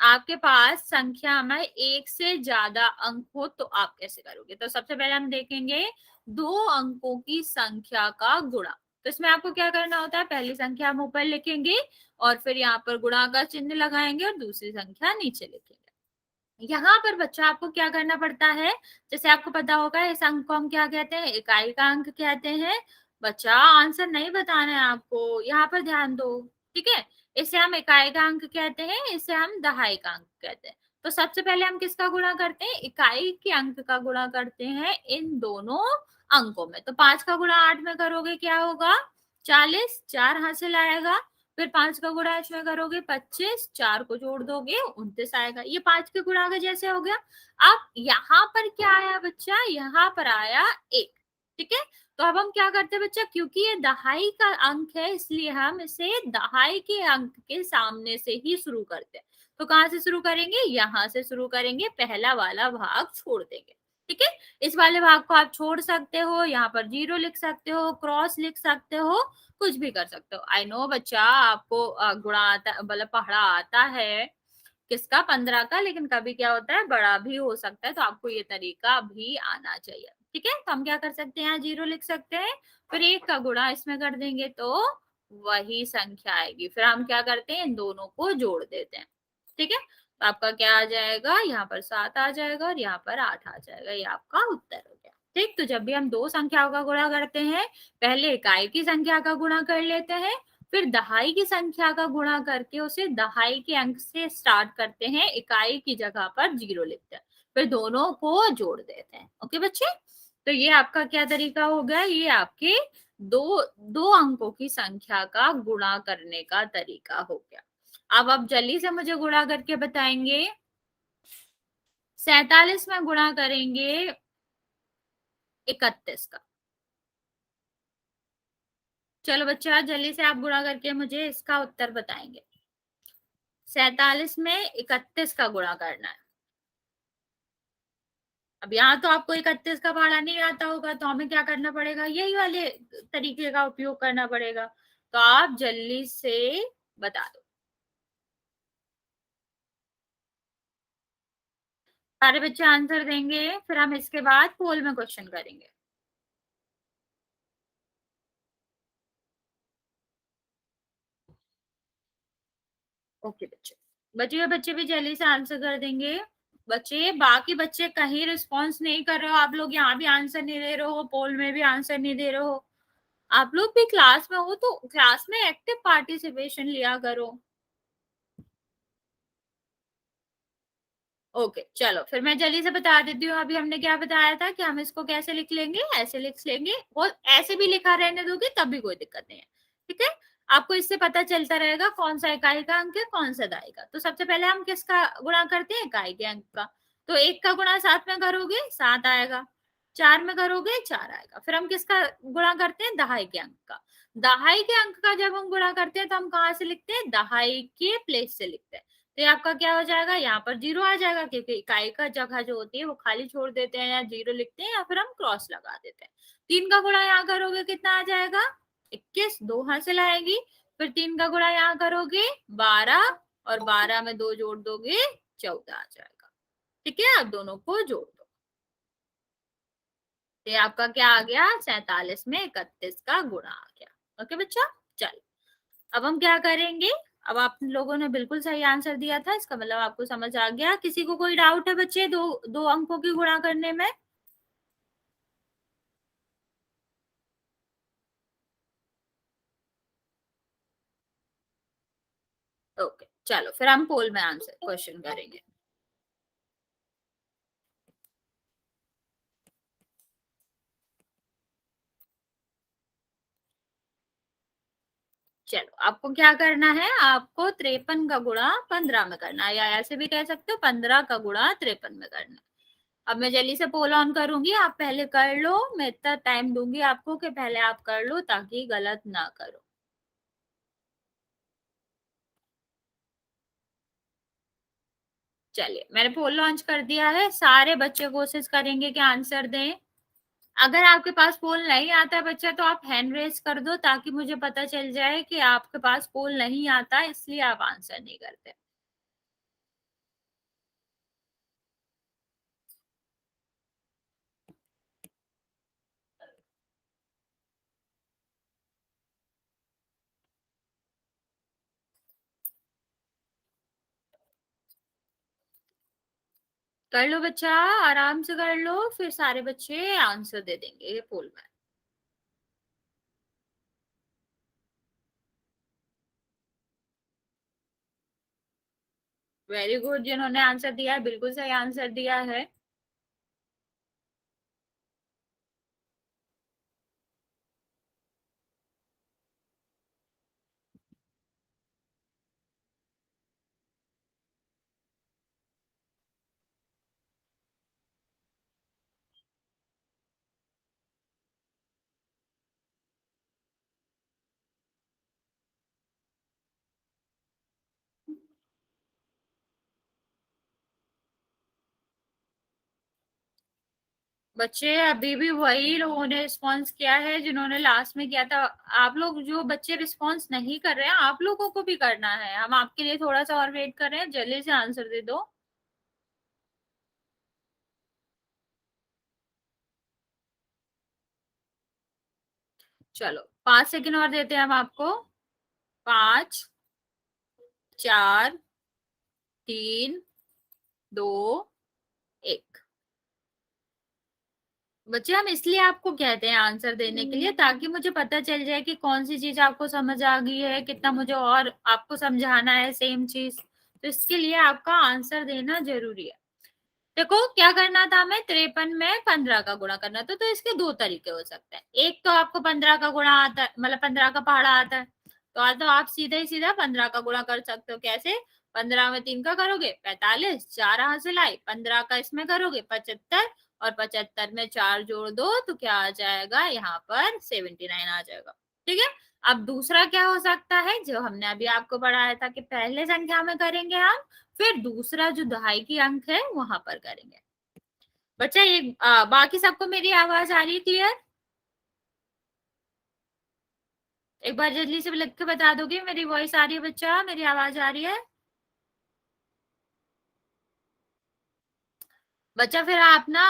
A: आपके पास संख्या में एक से ज्यादा अंक हो तो आप कैसे करोगे। तो सबसे पहले हम देखेंगे दो अंकों की संख्या का गुणा। तो इसमें आपको क्या करना होता है, पहली संख्या हम ऊपर लिखेंगे और फिर यहाँ पर गुणा का चिन्ह लगाएंगे और दूसरी संख्या नीचे लिखेंगे। यहाँ पर बच्चा आपको क्या करना पड़ता है, जैसे आपको पता होगा इस अंक को हम क्या कहते हैं, इकाई का अंक कहते हैं। बच्चा आंसर नहीं बताना है आपको, यहाँ पर ध्यान दो। ठीक है, इसे हम इकाई का अंक कहते हैं, इसे हम दहाई का अंक कहते हैं। तो सबसे पहले हम किसका गुणा करते हैं, इकाई के अंक का गुणा करते हैं इन दोनों अंकों में। तो 5 का गुणा 8 में करोगे क्या होगा 40, 4 हासिल आएगा। फिर 5 का गुणा इसमें करोगे 25, 4 को जोड़ दोगे 29 आएगा। ये 5 के गुणा का जैसे हो गया। अब यहाँ पर क्या आया बच्चा, यहाँ पर आया 1। ठीक है, तो अब हम क्या करते हैं बच्चा, क्योंकि ये दहाई का अंक है इसलिए हम इसे दहाई के अंक के सामने से ही शुरू करते हैं। तो कहाँ से शुरू करेंगे, यहाँ से शुरू करेंगे, पहला वाला भाग छोड़ देंगे। ठीक है, इस वाले भाग को आप छोड़ सकते हो, यहाँ पर 0 लिख सकते हो, क्रॉस लिख सकते हो, कुछ भी कर सकते हो। आई नो बच्चा आपको गुणा आता मतलब पढ़ा आता है किसका 15 का, लेकिन कभी क्या होता है बड़ा भी हो सकता है, तो आपको ये तरीका भी आना चाहिए। ठीक है, तो हम क्या कर सकते हैं, यहाँ 0 लिख सकते हैं, फिर 1 का गुणा इसमें कर देंगे तो वही संख्या आएगी। फिर हम क्या करते हैं, इन दोनों को जोड़ देते हैं। ठीक है, तो आपका क्या आ जाएगा, यहाँ पर 7 आ जाएगा और यहाँ पर 8 आ जाएगा। ये आपका उत्तर हो गया। ठीक, तो जब भी हम दो संख्याओं का गुणा करते हैं, पहले इकाई की संख्या का गुणा कर लेते हैं, फिर दहाई की संख्या का गुणा करके उसे दहाई के अंक से स्टार्ट करते हैं, इकाई की जगह पर 0 लिखते हैं, फिर दोनों को जोड़ देते हैं। ओके बच्चे, तो ये आपका क्या तरीका हो गया, ये आपके दो दो अंकों की संख्या का गुणा करने का तरीका हो गया। अब आप जल्दी से मुझे गुणा करके बताएंगे। 47 में गुणा करेंगे 31 का। चलो बच्चा जल्दी से आप गुणा करके मुझे इसका उत्तर बताएंगे। 47 में 31 का गुणा करना है। अब यहाँ तो आपको 31 का पहाड़ा नहीं आता होगा, तो हमें क्या करना पड़ेगा, यही वाले तरीके का उपयोग करना पड़ेगा। तो आप जल्दी से बता दो। सारे बच्चे आंसर देंगे, फिर हम इसके बाद पोल में क्वेश्चन करेंगे। ओके बच्चे, बचे हुए बच्चे भी जल्दी से आंसर कर देंगे। बच्चे बाकी बच्चे कहीं रिस्पॉन्स नहीं कर रहे हो, आप लोग यहाँ भी आंसर नहीं दे रहे हो, पोल में भी आंसर नहीं दे रहे हो। आप लोग भी क्लास में हो तो क्लास में एक्टिव पार्टिसिपेशन लिया करो। ओके चलो, फिर मैं जल्दी से बता देती हूँ। अभी हमने क्या बताया था कि हम इसको कैसे लिख लेंगे, ऐसे लिख लेंगे, और ऐसे भी लिखा रहने दोगे तब भी कोई दिक्कत नहीं है। ठीक है, आपको इससे पता चलता रहेगा कौन सा इकाई का अंक है कौन सा दहाई का। तो सबसे पहले हम किसका गुणा करते हैं, इकाई के अंक का। तो 1 का गुणा 7 में करोगे 7 आएगा, 4 में करोगे 4 आएगा। फिर हम किसका गुणा करते हैं, दहाई के अंक का। दहाई के अंक का जब हम गुणा करते हैं तो हम कहाँ से लिखते हैं, दहाई के प्लेस से लिखते हैं। तो आपका क्या हो जाएगा, यहाँ पर 0 आ जाएगा, क्योंकि इकाई का जगह जो होती है वो खाली छोड़ देते हैं, या 0 लिखते हैं या फिर हम क्रॉस लगा देते हैं। 3 का गुणा यहाँ करोगे कितना आ जाएगा 21, 2 हासिल आएगी। फिर 3 का गुणा यहाँ करोगे 12 और 12 में 2 जोड़ दोगे 14 आ जाएगा। ठीक है, आप दोनों को जोड़ दो। ये आपका क्या आ गया, 47 में 31 का गुणा आ गया। ओके बच्चा, चलो अब हम क्या करेंगे। अब आप लोगों ने बिल्कुल सही आंसर दिया था, इसका मतलब आपको समझ आ गया। किसी को कोई डाउट है बच्चे दो दो अंकों की गुणा करने में? ओके चलो फिर हम पोल में आंसर क्वेश्चन करेंगे। चलो आपको क्या करना है, आपको 53 का गुणा 15 में करना है, या ऐसे भी कह सकते हो 15 का गुणा 53 में करना है। अब मैं जल्दी से पोल ऑन करूंगी, आप पहले कर लो। मैं इतना टाइम दूंगी आपको कि पहले आप कर लो ताकि गलत ना करो। चलिए मैंने पोल लॉन्च कर दिया है, सारे बच्चे कोशिश करेंगे कि आंसर दें। अगर आपके पास पोल नहीं आता है बच्चा तो आप हैंड रेस कर दो ताकि मुझे पता चल जाए कि आपके पास पोल नहीं आता, इसलिए आप आंसर नहीं करते। कर लो बच्चा, आराम से कर लो, फिर सारे बच्चे आंसर दे देंगे पोल में। वेरी गुड, जिन्होंने आंसर दिया है बिल्कुल सही आंसर दिया है। बच्चे अभी भी वही लोगों ने रिस्पॉन्स किया है जिन्होंने लास्ट में किया था। आप लोग जो बच्चे रिस्पॉन्स नहीं कर रहे हैं, आप लोगों को भी करना है। हम आपके लिए थोड़ा सा और वेट कर रहे हैं, जल्दी से आंसर दे दो। चलो 5 सेकंड और देते हैं हम आपको। 5, 4, 3, 2, 1। बच्चे हम इसलिए आपको कहते हैं आंसर देने के लिए ताकि मुझे पता चल जाए कि कौन सी चीज आपको समझ आ गई है, कितना मुझे और आपको समझाना है सेम चीज। तो इसके लिए आपका आंसर देना जरूरी है। देखो क्या करना था, हमें 53 में 15 का गुणा करना था, तो इसके दो तरीके हो सकते हैं। एक तो आपको 15 का गुणा आता है, मतलब 15 का पहाड़ा आता है, तो आप सीधा ही सीधा 15 का गुणा कर सकते हो। कैसे? 15 में 3 का करोगे 45, 4 हासिल आए, 15 का इसमें करोगे 75, और 75 में 4 जोड़ दो तो क्या आ जाएगा, यहाँ पर 79 आ जाएगा। ठीक है, अब दूसरा क्या हो सकता है, जो हमने अभी आपको पढ़ाया था कि पहले संख्या में करेंगे हम, फिर दूसरा जो दहाई की अंक है वहां पर करेंगे। बच्चा ये बाकी सबको मेरी आवाज आ रही है क्लियर? एक बार जल्दी से लिख के बता दोगे मेरी वॉइस आ रही है बच्चा, मेरी आवाज आ रही है? बच्चा फिर आप ना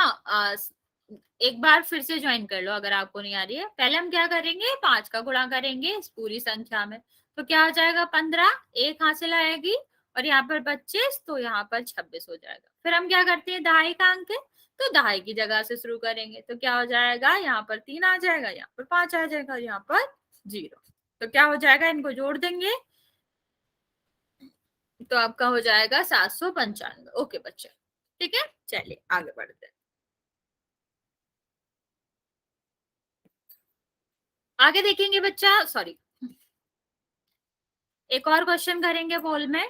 A: एक बार फिर से ज्वाइन कर लो अगर आपको नहीं आ रही है। पहले हम क्या करेंगे, 5 का गुणा करेंगे इस पूरी संख्या में, तो क्या हो जाएगा 15, एक हासिल आएगी, और यहाँ पर 25, तो यहाँ पर 26 हो जाएगा। फिर हम क्या करते हैं, दहाई का अंक है तो दहाई की जगह से शुरू करेंगे, तो क्या हो जाएगा, यहाँ पर 3 आ जाएगा, यहाँ पर 5 आ जाएगा, यहाँ पर 0। तो क्या हो जाएगा, इनको जोड़ देंगे तो आपका हो जाएगा 795। ओके बच्चे, ठीक है, चलिए आगे बढ़ते हैं। आगे देखेंगे बच्चा, सॉरी, एक और क्वेश्चन करेंगे पोल में।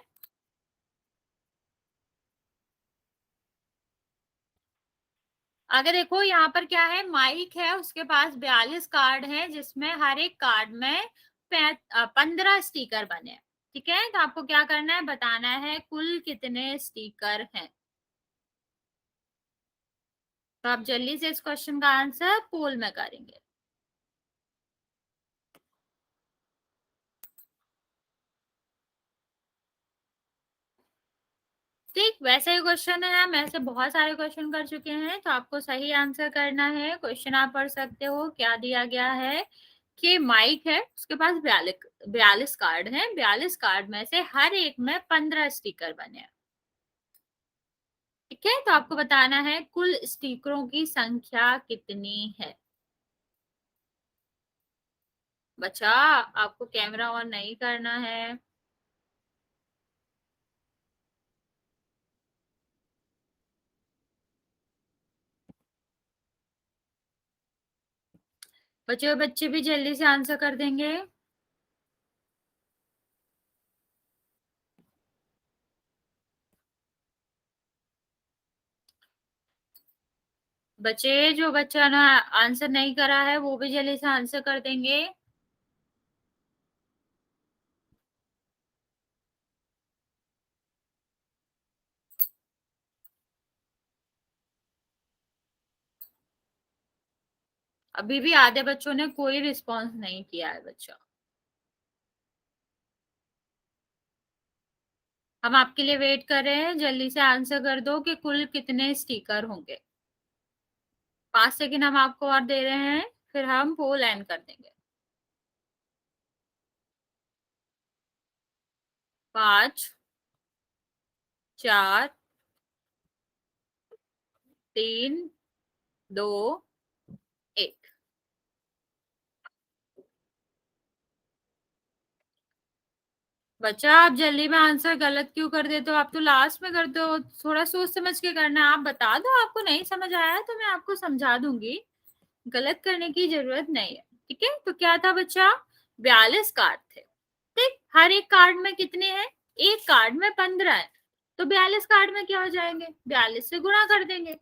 A: आगे देखो यहाँ पर क्या है, माइक है, उसके पास 42 कार्ड है जिसमें हर एक कार्ड में 15 स्टिकर बने। ठीक है, तो आपको क्या करना है, बताना है कुल कितने स्टिकर हैं। तो आप जल्दी से इस क्वेश्चन का आंसर पोल में करेंगे। ठीक, वैसे ही क्वेश्चन है, हम ऐसे बहुत सारे क्वेश्चन कर चुके हैं, तो आपको सही आंसर करना है। क्वेश्चन आप पढ़ सकते हो, क्या दिया गया है कि माइक है, उसके पास 42 कार्ड हैं, 42 कार्ड में से हर एक में 15 स्टिकर बने हैं। ठीक है, तो आपको बताना है कुल स्टिकरों की संख्या कितनी है। बच्चा, आपको कैमरा ऑन नहीं करना है। बच्चे भी जल्दी से आंसर कर देंगे। बच्चे, जो बच्चा ना आंसर नहीं करा है वो भी जल्दी से आंसर कर देंगे। अभी भी आधे बच्चों ने कोई रिस्पॉन्स नहीं किया है। बच्चा, हम आपके लिए वेट कर रहे हैं, जल्दी से आंसर कर दो कि कुल कितने स्टिकर होंगे। 5 सेकंड हम आपको और दे रहे हैं, फिर हम पोल एंड कर देंगे। 5, 4, 3, 2, 1। बच्चा, आप जल्दी में आंसर गलत क्यों कर देते हो? आप तो लास्ट में करते हो, थोड़ा सोच समझ के करना। आप बता दो, आपको नहीं समझ आया तो मैं आपको समझा दूंगी, गलत करने की जरूरत नहीं है। ठीक है, तो क्या था बच्चा? 42 कार्ड थे। ठीक, हर एक कार्ड में कितने हैं? एक कार्ड में 15 है, तो 42 कार्ड में क्या हो जाएंगे? 42 से गुणा कर देंगे।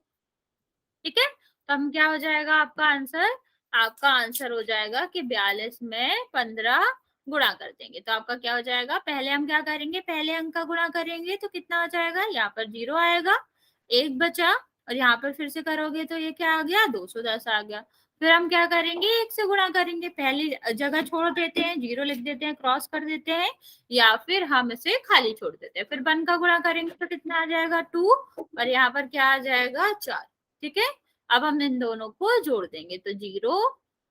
A: ठीक है, तो हम क्या हो जाएगा आपका आंसर? आपका आंसर हो जाएगा कि 42 में 15 गुणा कर देंगे, तो आपका क्या हो जाएगा? पहले हम क्या करेंगे? पहले अंक का गुणा करेंगे, तो कितना हो जाएगा? यहाँ पर 0 आएगा, एक बचा, और यहाँ पर फिर से करोगे तो ये क्या आ गया? 210 आ गया। फिर हम क्या करेंगे? 1 से गुणा करेंगे, पहली जगह छोड़ देते हैं, 0 लिख देते हैं, क्रॉस कर देते हैं, या फिर हम इसे खाली छोड़ देते हैं। फिर 1 का गुणा करेंगे तो कितना आ जाएगा? 2, और यहाँ पर क्या आ जाएगा? 4। ठीक है, अब हम इन दोनों को जोड़ देंगे, तो 0,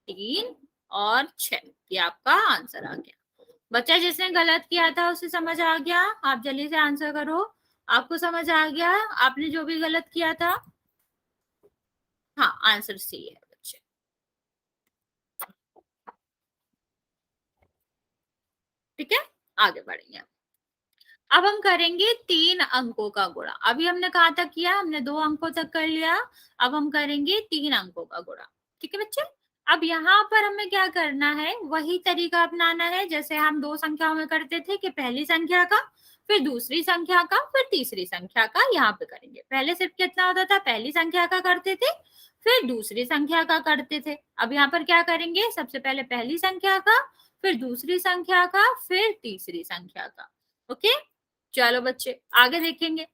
A: 3 और 6, ये आपका आंसर आ गया। बच्चा, जिसने गलत किया था उसे समझ आ गया? आप जल्दी से आंसर करो। आपको समझ आ गया आपने जो भी गलत किया था? हाँ, आंसर सी है बच्चे। ठीक है, आगे बढ़ेंगे। अब हम करेंगे 3 अंकों का गुणा। अभी हमने कहा था किया, हमने 2 अंकों तक कर लिया, अब हम करेंगे 3 अंकों का गुणा। ठीक है बच्चे, अब यहाँ पर हमें क्या करना है? वही तरीका अपनाना है जैसे हम 2 संख्याओं में करते थे, कि पहली संख्या का, फिर दूसरी संख्या का, फिर तीसरी संख्या का यहाँ पे करेंगे। पहले सिर्फ कितना होता था? पहली संख्या का करते थे, फिर दूसरी संख्या का करते थे। अब यहाँ पर क्या करेंगे? सबसे पहले पहली संख्या का, फिर दूसरी संख्या का, फिर तीसरी संख्या का। ओके, चलो बच्चे आगे देखेंगे।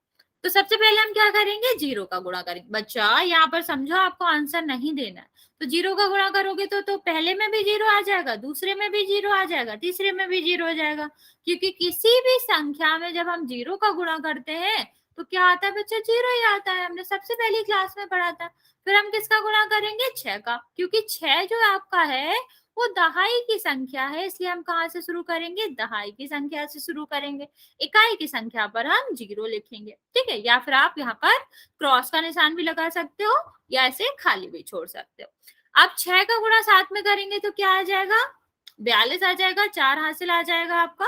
A: तो सबसे पहले हम क्या करेंगे? 0 का गुणा करेंगे। बच्चा, यहाँ पर समझो, आपको आंसर नहीं देना है, तो 0 का गुणा करोगे तो पहले में भी 0 आ जाएगा, दूसरे में भी 0 आ जाएगा, तीसरे में भी 0 हो जाएगा, क्योंकि किसी भी संख्या में जब हम 0 का गुणा करते हैं तो क्या आता है बच्चा? 0 ही आता है, हमने सबसे पहली क्लास में पढ़ा था। फिर हम किसका गुणा करेंगे? 6 का, क्योंकि 6 जो आपका है वो दहाई की संख्या है, इसलिए हम कहाँ से शुरू करेंगे? दहाई की संख्या से शुरू करेंगे। इकाई की संख्या पर हम 0 लिखेंगे। ठीक है, या फिर आप यहाँ पर क्रॉस का निशान भी लगा सकते हो, या ऐसे खाली भी छोड़ सकते हो। अब 6 का गुणा 7 में करेंगे तो क्या आ जाएगा? 42 आ जाएगा, 4 हासिल आ जाएगा आपका।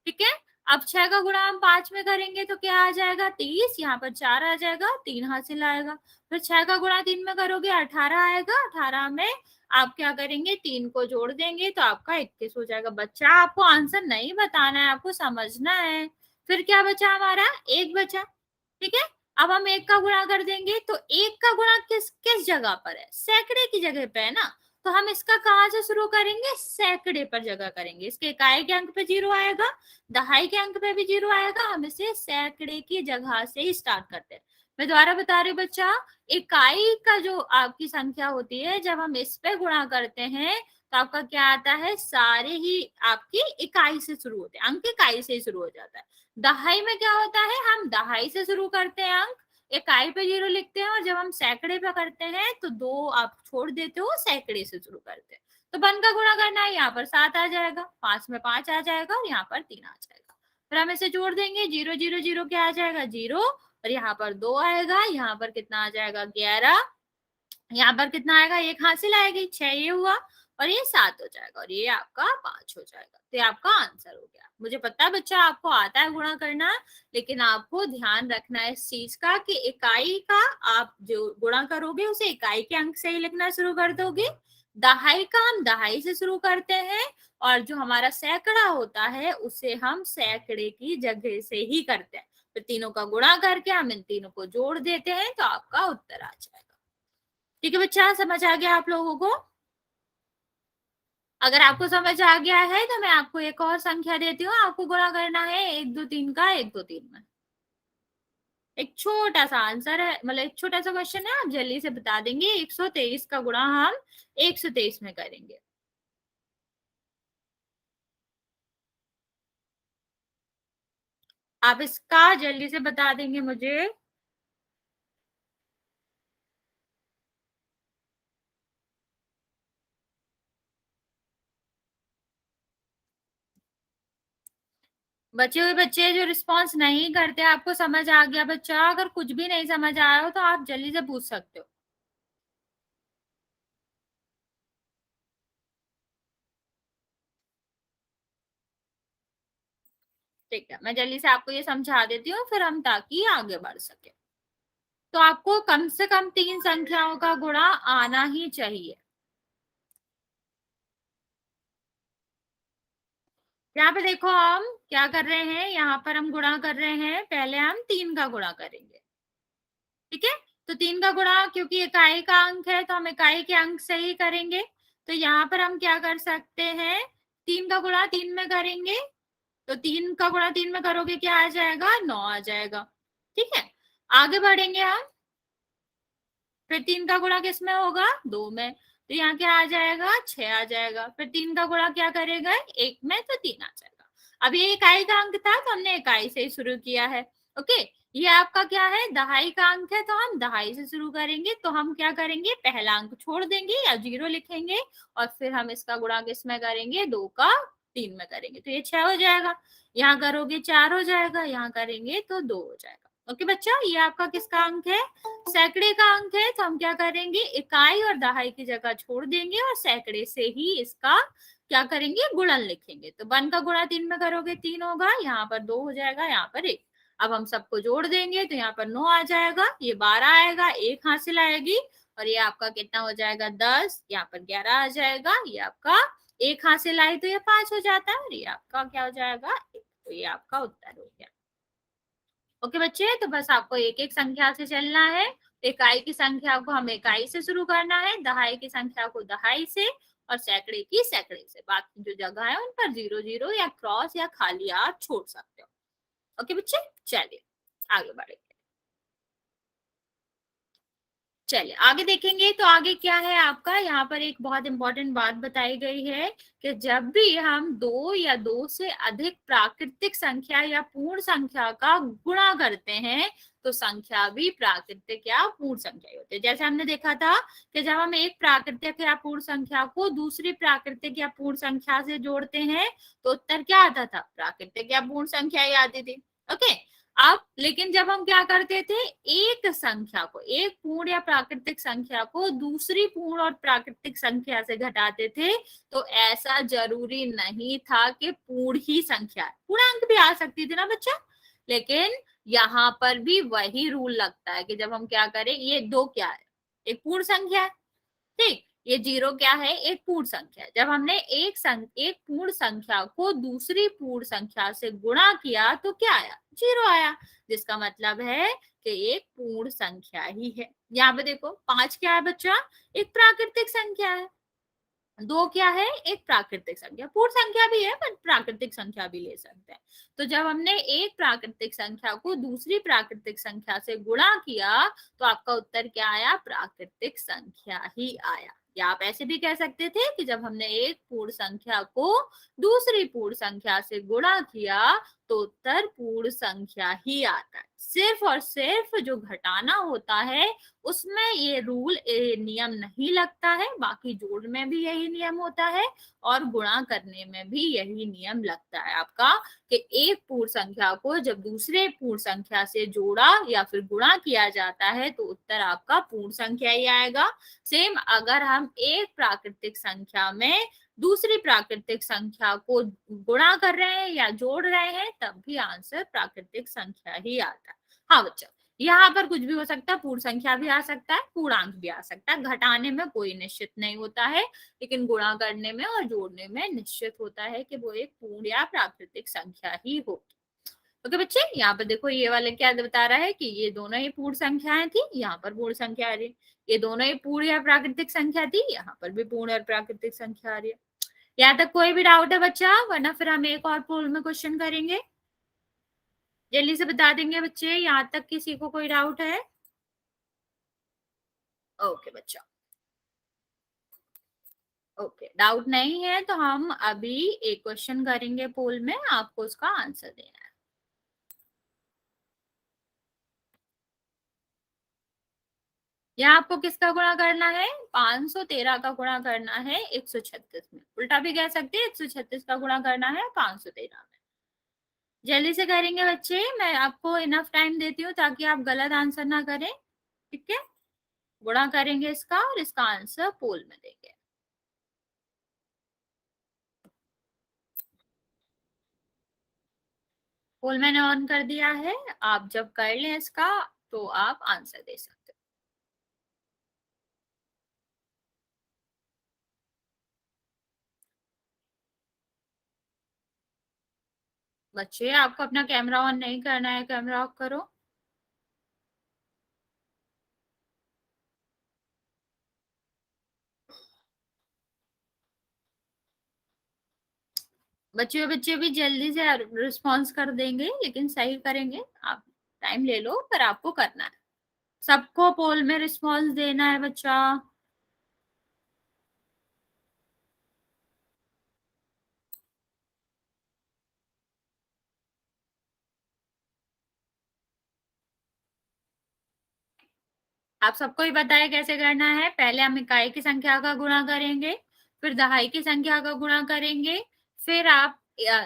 A: ठीक है, अब 6 का गुणा हम 5 में करेंगे तो क्या आ जाएगा? 30, यहाँ पर 4 आ जाएगा, 3 हासिल आएगा। फिर 6 का गुणा 3 में करोगे, 18 आएगा, 18 में आप क्या करेंगे? 3 को जोड़ देंगे तो आपका 21 हो जाएगा। बच्चा, आपको आंसर नहीं बताना है, आपको समझना है। फिर क्या बचा हमारा? 1 बचा। ठीक है, अब हम 1 का गुणा कर देंगे, तो 1 का गुणा किस किस जगह पर है? सैकड़े की जगह पे है ना, तो हम इसका कहाँ से शुरू करेंगे? सैकड़े पर जगह करेंगे। इसके इकाई के अंक पे 0 आएगा, दहाई के अंक पे भी 0 आएगा, हम इसे सैकड़े की जगह से ही स्टार्ट करते हैं। मैं दोबारा बता रही हूँ बच्चा, इकाई का जो आपकी संख्या होती है, जब हम इस पे गुणा करते हैं तो आपका क्या आता है, सारे ही आपकी इकाई से शुरू होते हैं, अंक इकाई से ही शुरू हो जाता है। दहाई में क्या होता है, हम दहाई से शुरू करते हैं अंक, इकाई पे 0 लिखते हैं, और जब हम सैकड़े पे करते हैं तो 2 आप छोड़ देते हो, सैकड़े से शुरू करते हैं। तो 1 का गुणा करना है, यहाँ पर 7 आ जाएगा, 5 में 5 आ जाएगा, और यहाँ पर 3 आ जाएगा। फिर हम इसे जोड़ देंगे, 0 0 0 क्या आ जाएगा 0, और यहाँ पर 2 आएगा, यहाँ पर कितना आ जाएगा 11, यहाँ पर कितना आएगा, 1 हासिल आएगी, 6 ये हुआ, और ये 7 हो जाएगा, और ये आपका 5 हो जाएगा। तो ये आपका आंसर हो गया। मुझे पता है बच्चा आपको आता है गुणा करना, लेकिन आपको ध्यान रखना है इस चीज का कि इकाई का आप जो गुणा करोगे उसे इकाई के अंक से ही लिखना शुरू कर दोगे, दहाई का हम दहाई से शुरू करते हैं, और जो हमारा सैकड़ा होता है उसे हम सैकड़े की जगह से ही करते हैं। तो तीनों का गुणा करके हम इन तीनों को जोड़ देते हैं, तो आपका उत्तर आ जाएगा। ठीक है बच्चा, समझ आ गया आप लोगों को? अगर आपको समझ आ गया है तो मैं आपको एक और संख्या देती हूँ, आपको गुणा करना है 1 2 3 का 1 2 3 में। एक छोटा सा आंसर है, मतलब एक छोटा सा क्वेश्चन है, आप जल्दी से बता देंगे। 123 का गुणा हम 123 में करेंगे। आप इसका जल्दी से बता देंगे मुझे। बचे हुए बच्चे जो रिस्पॉन्स नहीं करते, आपको समझ आ गया बच्चा? अगर कुछ भी नहीं समझ आया हो तो आप जल्दी से पूछ सकते हो। ठीक है, मैं जल्दी से आपको ये समझा देती हूँ, फिर हम ताकि आगे बढ़ सके। तो आपको कम से कम 3 संख्याओं का गुणा आना ही चाहिए। यहाँ पे देखो हम क्या कर रहे हैं, यहाँ पर हम गुणा कर रहे हैं, पहले हम 3 का गुणा करेंगे। ठीक है, तो 3 का गुणा क्योंकि इकाई का अंक है तो हम इकाई के अंक से ही करेंगे। तो यहाँ पर हम क्या कर सकते हैं, 3 का गुणा 3 में करेंगे, तो 3 का गुणा 3 में करोगे क्या आ जाएगा, 9 आ जाएगा। ठीक है, आगे बढ़ेंगे हम, फिर 3 का गुणा किस में होगा, 2 में, तो यहाँ क्या आ जाएगा, 6 आ जाएगा। फिर 3 का गुणा क्या करेगा, 1 में, तो 3 आ जाएगा। अब ये इकाई का अंक था तो हमने इकाई से ही शुरू किया है। ओके, ये आपका क्या है, दहाई का अंक है, तो हम दहाई से शुरू करेंगे। तो हम क्या करेंगे, पहला अंक छोड़ देंगे या 0 लिखेंगे, और फिर हम इसका गुणा किस में करेंगे, 2 का 3 में करेंगे, तो ये 6 हो जाएगा। यहाँ करोगे 4 हो जाएगा, यहाँ करेंगे तो 2 हो जाएगा। ओके बच्चा, ये आपका किसका अंक है, सैकड़े का अंक है। तो हम क्या करेंगे, इकाई और दहाई की जगह छोड़ देंगे और सैकड़े से ही इसका क्या करेंगे, गुणन लिखेंगे। तो 1 का गुणा 3 में करोगे 3 होगा, यहाँ पर 2 हो जाएगा, यहाँ पर 1। अब हम सबको जोड़ देंगे तो यहाँ पर 9 आ जाएगा, ये 12 आएगा, 1 हासिल आएगी, और ये आपका कितना हो जाएगा 10, यहाँ पर 11 आ जाएगा, ये आपका 1 हासिल आई तो ये 5 हो जाता है, और ये आपका क्या हो जाएगा 1। तो ये आपका उत्तर हो गया। ओके बच्चे, तो बस आपको एक एक संख्या से चलना है। इकाई की संख्या को हमें इकाई से शुरू करना है, दहाई की संख्या को दहाई से, और सैकड़े की सैकड़े से। बाकी जो जगह है उन पर 0 0 या क्रॉस या खाली आप छोड़ सकते हो। ओके बच्चे, चलिए आगे बढ़ेंगे। चलिए आगे देखेंगे, तो आगे क्या है आपका, यहाँ पर एक बहुत इंपॉर्टेंट बात बताई गई है कि जब भी हम 2 या 2 से अधिक प्राकृतिक संख्या या पूर्ण संख्या का गुणा करते हैं तो संख्या भी प्राकृतिक या पूर्ण संख्या होती है। जैसे हमने देखा था कि जब हम एक प्राकृतिक या पूर्ण संख्या को दूसरी प्राकृतिक या पूर्ण संख्या से जोड़ते हैं तो उत्तर क्या आता था, प्राकृतिक या पूर्ण संख्या ही आती थी। ओके, अब लेकिन जब हम क्या करते थे, एक संख्या को, एक पूर्ण या प्राकृतिक संख्या को दूसरी पूर्ण और प्राकृतिक संख्या से घटाते थे, तो ऐसा जरूरी नहीं था कि पूर्ण ही संख्या है, पूर्णांक भी आ सकती थी ना बच्चा। लेकिन यहाँ पर भी वही रूल लगता है कि जब हम क्या करें, ये 2 क्या है, एक पूर्ण संख्या है, ठीक, ये 0 क्या है, एक पूर्ण संख्या। जब हमने एक पूर्ण संख्या को दूसरी पूर्ण संख्या से गुणा किया तो क्या आया, 0 आया, जिसका मतलब है कि एक पूर्ण संख्या ही है। यहाँ पे देखो 5 क्या है बच्चा, एक प्राकृतिक संख्या है। 2 क्या है, एक प्राकृतिक संख्या, पूर्ण संख्या भी है पर प्राकृतिक संख्या भी ले सकते हैं। तो जब हमने एक प्राकृतिक संख्या को दूसरी प्राकृतिक संख्या से गुणा किया तो आपका उत्तर क्या आया, प्राकृतिक संख्या ही आया। या आप ऐसे भी कह सकते थे कि जब हमने एक पूर्ण संख्या को दूसरी पूर्ण संख्या से गुणा किया तो उत्तर पूर्ण संख्या ही आता है। सिर्फ और सिर्फ जो घटाना होता है उसमें ये रूल नियम नहीं लगता है, बाकी जोड़ में भी यही नियम होता है और गुणा करने में भी यही नियम लगता है आपका, कि एक पूर्ण संख्या को जब दूसरे पूर्ण संख्या से जोड़ा या फिर गुणा किया जाता है तो उत्तर आपका पूर्ण संख्या ही आएगा। सेम अगर हम एक प्राकृतिक संख्या में दूसरी प्राकृतिक संख्या को गुणा कर रहे हैं या जोड़ रहे हैं तब भी आंसर प्राकृतिक संख्या ही आता है। हाँ बच्चा, यहाँ पर कुछ भी हो सकता है, पूर्ण संख्या भी आ सकता है, पूर्णांक भी आ सकता है। घटाने में कोई निश्चित नहीं होता है, लेकिन गुणा करने में और जोड़ने में निश्चित होता है कि वो एक पूर्ण या प्राकृतिक संख्या ही होगी। ओके बच्चे, यहाँ पर देखो ये वाले क्या बता रहा है कि ये दोनों ही पूर्ण संख्याएं थी, यहाँ पर पूर्ण संख्या आ रही है। ये दोनों ही पूर्ण या प्राकृतिक संख्या थी, यहाँ पर भी पूर्ण और प्राकृतिक संख्या आ रही है। यहाँ तक कोई भी डाउट है बच्चा? वरना फिर हम एक और पोल में क्वेश्चन करेंगे, जल्दी से बता देंगे बच्चे। यहाँ तक किसी को कोई डाउट है? ओके बच्चा, ओके डाउट नहीं है तो हम अभी एक क्वेश्चन करेंगे पोल में, आपको उसका आंसर देना है। यहाँ आपको किसका गुणा करना है? 513 का गुणा करना है 136 में। उल्टा भी कह सकते हैं, 136 का गुणा करना है 513 में। जल्दी से करेंगे बच्चे, मैं आपको इनफ टाइम देती हूँ ताकि आप गलत आंसर ना करें, ठीक है? गुणा करेंगे इसका और इसका आंसर पोल में देंगे। पोल मैंने ऑन कर दिया है, आप जब कर लें इसका तो आप आंसर दे सकते हो। बच्चे आपको अपना कैमरा ऑन नहीं करना है, कैमरा ऑफ करो। बच्चे बच्चे भी जल्दी से रिस्पॉन्स कर देंगे, लेकिन सही करेंगे। आप टाइम ले लो, पर आपको करना है। सबको पोल में रिस्पॉन्स देना है बच्चा। आप सबको ही बताया कैसे करना है। पहले हम इकाई की संख्या का गुणा करेंगे, फिर दहाई की संख्या का गुणा करेंगे, फिर आप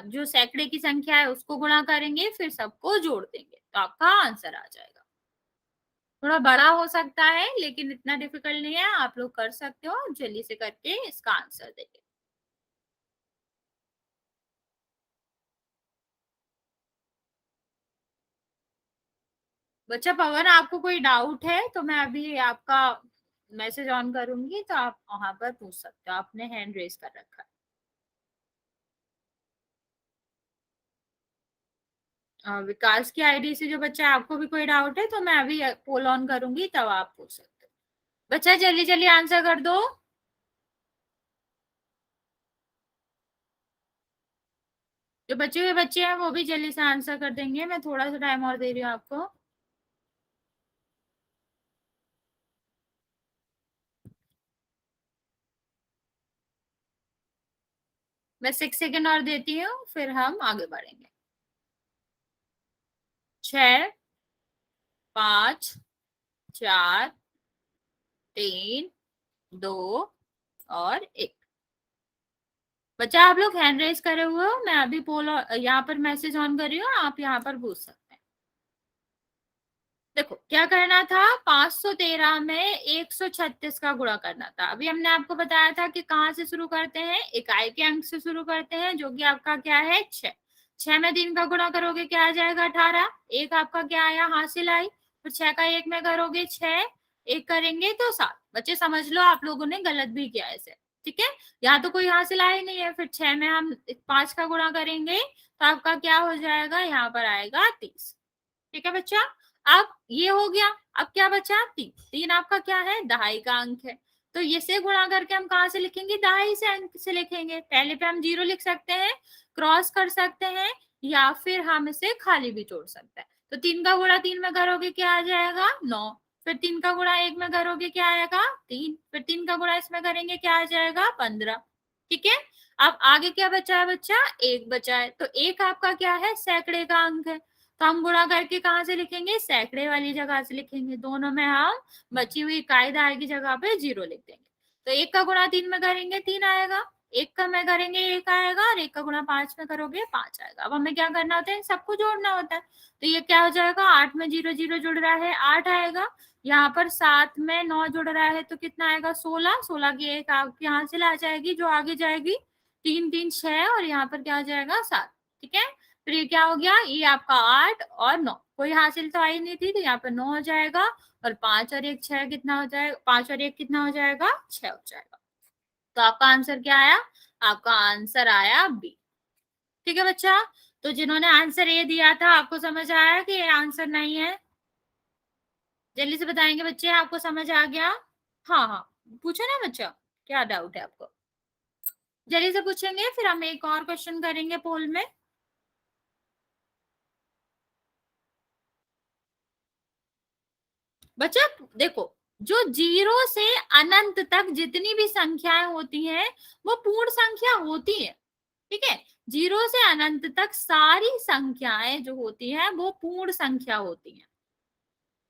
A: जो सैकड़े की संख्या है उसको गुणा करेंगे, फिर सबको जोड़ देंगे तो आपका आंसर आ जाएगा। थोड़ा बड़ा हो सकता है लेकिन इतना डिफिकल्ट नहीं है, आप लोग कर सकते हो। जल्दी से करके इसका आंसर देंगे। बच्चा पवन, आपको कोई डाउट है तो मैं अभी आपका मैसेज ऑन करूंगी तो आप वहां पर पूछ सकते हो। आपने हैंड रेज कर रखा है। विकास की आईडी से जो बच्चा, आपको भी कोई डाउट है तो मैं अभी पोल ऑन करूंगी तब आप पूछ सकते हो। बच्चा जल्दी जल्दी आंसर कर दो। जो बचे हुए बच्चे हैं वो भी जल्दी से आंसर कर देंगे। मैं थोड़ा सा टाइम और दे रही हूँ आपको। मैं 6 सेकेंड और देती हूँ, फिर हम आगे बढ़ेंगे। 6, 5, 4, 3, 2 और 1। बच्चा आप लोग हैंड रेज करे हुए हो, मैं अभी पोल यहाँ पर मैसेज ऑन कर रही हूँ, आप यहाँ पर पूछ सकते हैं। देखो क्या करना था, 513 में 136 का गुणा करना था। अभी हमने आपको बताया था कि कहाँ से शुरू करते हैं, इकाई के अंक से शुरू करते हैं, जो कि आपका क्या है 6। 6 में 3 का गुणा करोगे क्या आ जाएगा 18। एक आपका क्या आया, हासिल आई। फिर 6 का 1 में करोगे 6, 1 करेंगे तो 7। बच्चे समझ लो आप लोगों ने गलत भी किया ऐसे, ठीक है? यहाँ तो कोई हासिल आया नहीं है। फिर 6 में हम 5 का गुणा करेंगे तो आपका क्या हो जाएगा, यहाँ पर आएगा 30। ठीक है बच्चा? अब ये हो गया। अब क्या बचा, 3। 3 आपका क्या है, दहाई का अंक है। तो ये से गुणा करके हम कहाँ से लिखेंगे, दहाई से अंक से लिखेंगे। पहले पे हम 0 लिख सकते हैं, क्रॉस कर सकते हैं, या फिर हम इसे खाली भी जोड़ सकते हैं। तो 3 का गुणा 3 में करोगे क्या आ जाएगा 9। फिर 3 का गुणा 1 में करोगे क्या आएगा 3, फिर 3 का गुणा इसमें करेंगे क्या आ जाएगा 15। ठीक है, अब आगे क्या बचा है बच्चा, 1 बचा है। तो 1 आपका क्या है, सैकड़े का अंक है, तो हम गुणा करके कहाँ से लिखेंगे, सैकड़े वाली जगह से लिखेंगे। दोनों में हम बची हुई इकाईदार की जगह पे 0 लिख देंगे। तो 1 का गुणा 3 में करेंगे 3 आएगा, 1 का में करेंगे 1 आएगा, और 1 का गुणा 5 में करोगे 5 आएगा। अब हमें क्या करना होता है, सबको जोड़ना होता है। तो ये क्या हो जाएगा, 8 में 0 0 जुड़ रहा है 8 आएगा, यहाँ पर 7 में 9 जुड़ रहा है तो कितना आएगा 16, 16 की एक आप यहाँ से ला जाएगी जो आगे जाएगी, 3 3 6, और यहाँ पर क्या हो जाएगा 7। ठीक है, फिर ये क्या हो गया, ये आपका 8 और 9, कोई हासिल तो आई नहीं थी, तो यहाँ पर 9 हो जाएगा, और 5 और 1 6 कितना हो जाएगा, 5 और 1 कितना हो जाएगा 6 हो जाएगा। तो आपका आंसर क्या आया, आपका आंसर आया बी। ठीक है बच्चा, तो जिन्होंने आंसर ए दिया था आपको समझ आया कि ये आंसर नहीं है, जल्दी से बताएंगे बच्चे, आपको समझ आ गया। हाँ हाँ, पूछो ना बच्चा, क्या डाउट है आपको, जल्दी से पूछेंगे, फिर हम एक और क्वेश्चन करेंगे पोल में। बच्चा देखो, जो 0 से अनंत तक जितनी भी संख्याएं होती हैं वो पूर्ण संख्या होती है। ठीक है, 0 से अनंत तक सारी संख्याएं जो होती हैं वो पूर्ण संख्या होती हैं।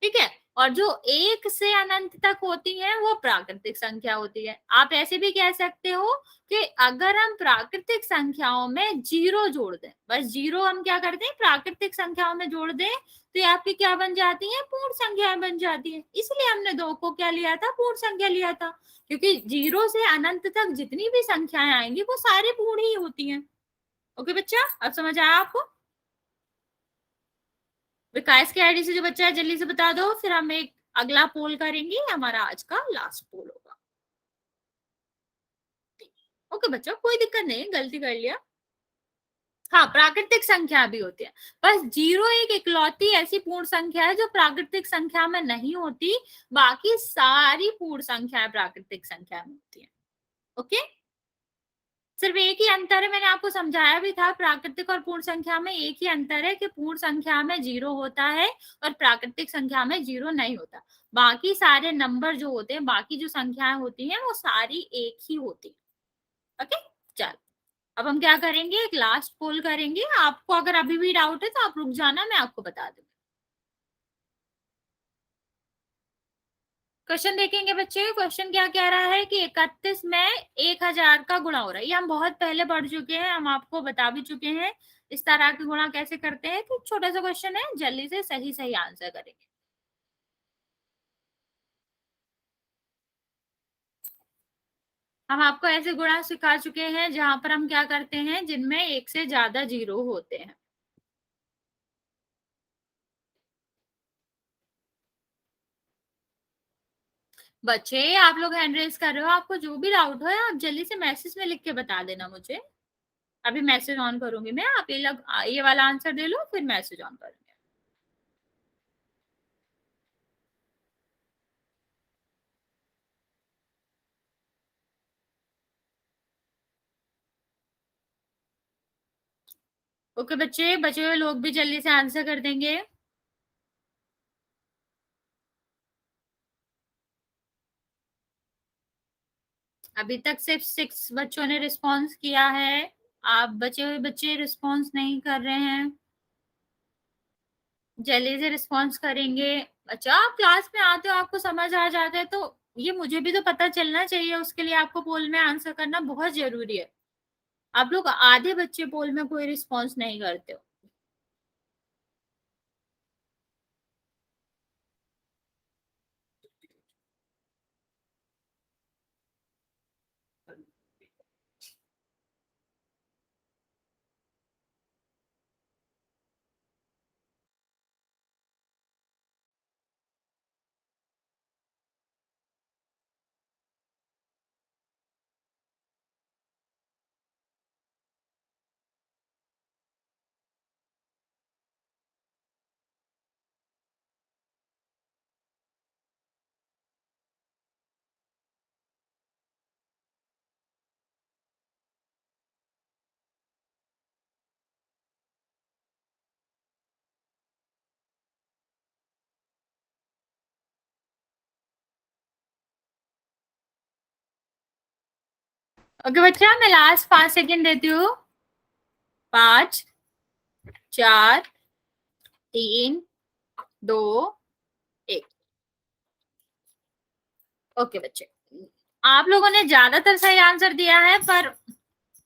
A: ठीक है, और जो 1 से अनंत तक होती हैं वो प्राकृतिक संख्या होती है। आप ऐसे भी कह सकते हो कि अगर हम प्राकृतिक संख्याओं में 0 जोड़ दें, बस 0 हम क्या करते हैं प्राकृतिक संख्याओं में जोड़ दें, तो ये आपकी क्या बन जाती है, पूर्ण संख्याएं बन जाती है। इसलिए हमने 2 को क्या लिया था, पूर्ण संख्या लिया था, क्योंकि 0 से अनंत तक जितनी भी संख्याएं आएंगी वो सारी पूर्ण ही होती हैं। ओके बच्चा, अब समझ आया आपको। विकास के आईडी से जो बच्चा है जल्दी से बता दो, फिर हम एक अगला पोल करेंगे, हमारा आज का लास्ट पोल होगा। ओके बच्चा, कोई दिक्कत नहीं, गलती कर लिया। हाँ, प्राकृतिक संख्या भी होती है, बस 0 एक इकलौती ऐसी पूर्ण संख्या है जो प्राकृतिक संख्या में नहीं होती, बाकी सारी पूर्ण संख्याएं प्राकृतिक संख्या में होती है। ओके, सिर्फ एक ही अंतर है, मैंने आपको समझाया भी था, प्राकृतिक और पूर्ण संख्या में एक ही अंतर है कि पूर्ण संख्या में 0 होता है और प्राकृतिक संख्या में 0 नहीं होता। बाकी सारे नंबर जो होते हैं, बाकी जो संख्याएं होती हैं वो सारी एक ही होती है। ओके, चल अब हम क्या करेंगे, एक लास्ट पोल करेंगे। आपको अगर अभी भी डाउट है तो आप रुक जाना, मैं आपको बता दूंगी। क्वेश्चन देखेंगे बच्चे, क्वेश्चन क्या कह रहा है कि 31 में 1000 का गुणा हो रहा है। ये हम बहुत पहले पढ़ चुके हैं, हम आपको बता भी चुके हैं इस तरह के गुणा कैसे करते हैं। तो छोटा सा क्वेश्चन है, जल्दी से सही सही आंसर करेंगे। हम आपको ऐसे गुणा सिखा चुके हैं जहां पर हम क्या करते हैं, जिनमें 1 से ज्यादा 0 होते हैं। बच्चे आप लोग हैंड रेज कर रहे हो, आपको जो भी डाउट हो आप जल्दी से मैसेज में लिख के बता देना मुझे। अभी मैसेज ऑन करूंगी मैं, आप ये वाला आंसर दे लो, फिर मैसेज ऑन करूंगी। ओके बच्चे, बचे हुए लोग भी जल्दी से आंसर कर देंगे। अभी तक सिर्फ 6 बच्चों ने रिस्पॉन्स किया है, आप बचे हुए बच्चे रिस्पॉन्स नहीं कर रहे हैं, जल्दी से रिस्पॉन्स करेंगे। अच्छा, आप क्लास में आते हो, आपको समझ आ जाता है, तो ये मुझे भी तो पता चलना चाहिए, उसके लिए आपको पोल में आंसर करना बहुत जरूरी है। आप लोग आधे बच्चे पोल में कोई रिस्पॉन्स नहीं करते हो। ओके बच्चा, मैं लास्ट 5 सेकेंड देती हूँ। 5, 4, 3, 2, 1। ओके बच्चे, आप लोगों ने ज्यादातर सही आंसर दिया है, पर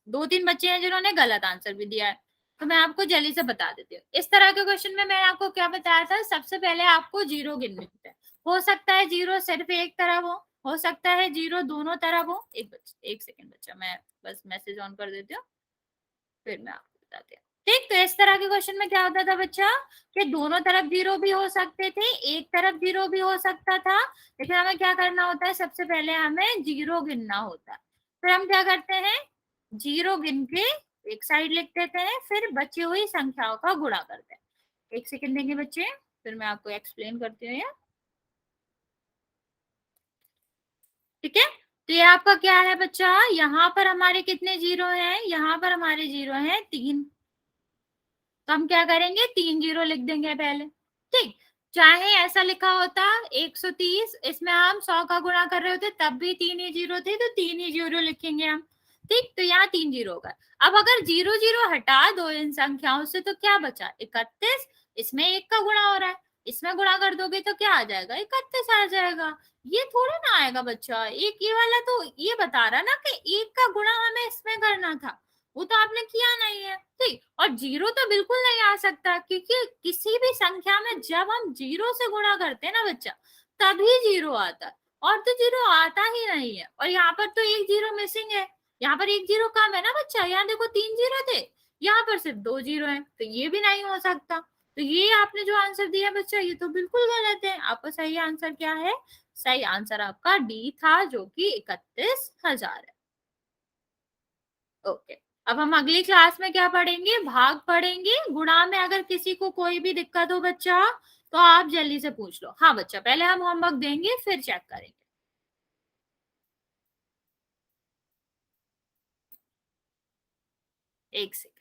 A: 2-3 बच्चे हैं जिन्होंने गलत आंसर भी दिया है। तो मैं आपको जल्दी से बता देती हूँ। इस तरह के क्वेश्चन में मैंने आपको क्या बताया था, सबसे पहले आपको जीरो गिनने होते हैं। हो सकता है जीरो सिर्फ एक तरफ हो सकता है जीरो दोनों तरफ हो। एक सेकेंड बच्चा, मैं बस मैसेज ऑन कर देती हूँ, फिर मैं आपको बताती हूँ। ठीक, तो इस तरह के क्वेश्चन में क्या होता था बच्चा, कि दोनों तरफ जीरो भी हो सकते थे, एक तरफ जीरो भी हो सकता था। लेकिन हमें क्या करना होता है, सबसे पहले हमें जीरो गिनना होता है। फिर हम क्या करते हैं, जीरो गिन के एक साइड लिख देते हैं, फिर बची हुई संख्याओं का गुणा करते हैं। एक सेकंड देंगे बच्चे, फिर मैं आपको एक्सप्लेन करती हूँ ये। ठीक है, तो ये आपका क्या है बच्चा, यहाँ पर हमारे कितने जीरो हैं, यहाँ पर हमारे जीरो हैं 3। तो हम क्या करेंगे, 3 जीरो लिख देंगे पहले। ठीक, चाहे ऐसा लिखा होता 130, इसमें हम 100 का गुणा कर रहे होते तब भी 3 ही जीरो थे, तो 3 ही जीरो लिखेंगे हम। ठीक, तो यहाँ 3 जीरो होगा। अब अगर जीरो जीरो हटा दो इन संख्याओं से तो क्या बचा, 31। इसमें 1 का गुणा हो रहा है, इसमें गुणा कर दोगे तो क्या आ जाएगा, 31 आ जाएगा। ये थोड़ा ना आएगा बच्चा, एक ये वाला तो ये बता रहा ना कि 1 का गुणा हमें इसमें करना था, वो तो आपने किया नहीं है। ठीक, और जीरो तो बिल्कुल नहीं आ सकता, क्योंकि किसी भी संख्या में जब हम जीरो से गुणा करते हैं ना बच्चा, तभी जीरो आता है, और तो जीरो आता ही नहीं है। और यहाँ पर तो एक जीरो मिसिंग है, यहाँ पर एक जीरो कम है ना बच्चा, यहाँ देखो 3 जीरो थे, यहाँ पर सिर्फ 2 जीरो है, तो ये भी नहीं हो सकता। तो ये आपने जो आंसर दिया बच्चा, ये तो बिल्कुल गलत है। आपका सही आंसर क्या है, सही आंसर आपका डी था, जो कि 31,000 है। ओके, अब हम अगली क्लास में क्या पढ़ेंगे, भाग पढ़ेंगे। गुणा में अगर किसी को कोई भी दिक्कत हो बच्चा, तो आप जल्दी से पूछ लो। हाँ बच्चा, पहले हम होमवर्क देंगे फिर चेक करेंगे। एक सेकेंड।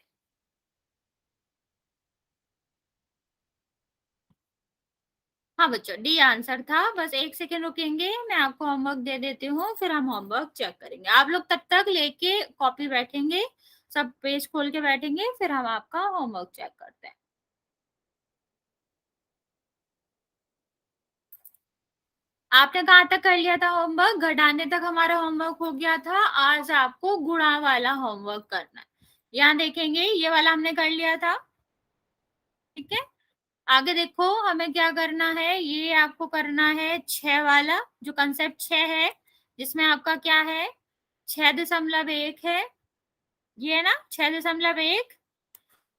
A: हाँ बच्चों, डी आंसर था। बस एक सेकेंड रुकेंगे, मैं आपको होमवर्क दे देती हूँ, फिर हम होमवर्क चेक करेंगे। आप लोग तब तक लेके कॉपी बैठेंगे, सब पेज खोल के बैठेंगे, फिर हम आपका होमवर्क चेक करते हैं। आपने कहाँ तक कर लिया था होमवर्क, घटाने तक हमारा होमवर्क हो गया था। आज आपको गुणा वाला होमवर्क करना है। यहाँ देखेंगे, ये वाला हमने कर लिया था। ठीक है, आगे देखो हमें क्या करना है, ये आपको करना है 6 वाला, जो कंसेप्ट 6 है, जिसमें आपका क्या है, 6.1 है, ये है ना 6.1।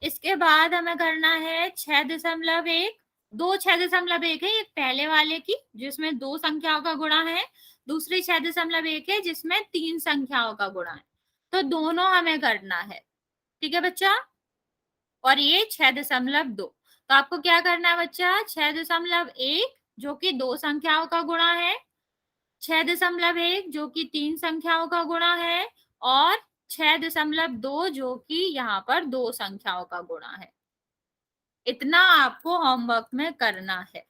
A: इसके बाद हमें करना है 6.1, दो 6.1 है, एक पहले वाले की जिसमें 2 संख्याओं का गुणा है, दूसरी 6.1 है जिसमें 3 संख्याओं का गुणा है। तो दोनों हमें करना है। ठीक है बच्चा, और ये 6.2। तो आपको क्या करना है बच्चा, 6.1 जो कि 2 संख्याओं का गुणा है, 6.1 जो कि 3 संख्याओं का गुणा है, और 6.2 जो कि यहाँ पर 2 संख्याओं का गुणा है। इतना आपको होमवर्क में करना है।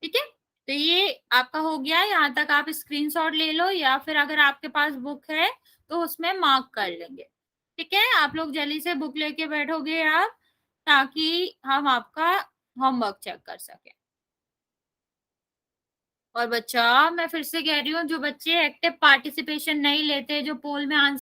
A: ठीक है, तो ये आपका हो गया। यहाँ तक आप स्क्रीनशॉट ले लो, या फिर अगर आपके पास बुक है तो उसमें मार्क कर लेंगे। ठीक है, आप लोग जल्दी से बुक लेके बैठोगे आप, ताकि हम आपका होमवर्क चेक कर सके। और बच्चा, मैं फिर से कह रही हूँ, जो बच्चे एक्टिव पार्टिसिपेशन नहीं लेते, जो पोल में आंसर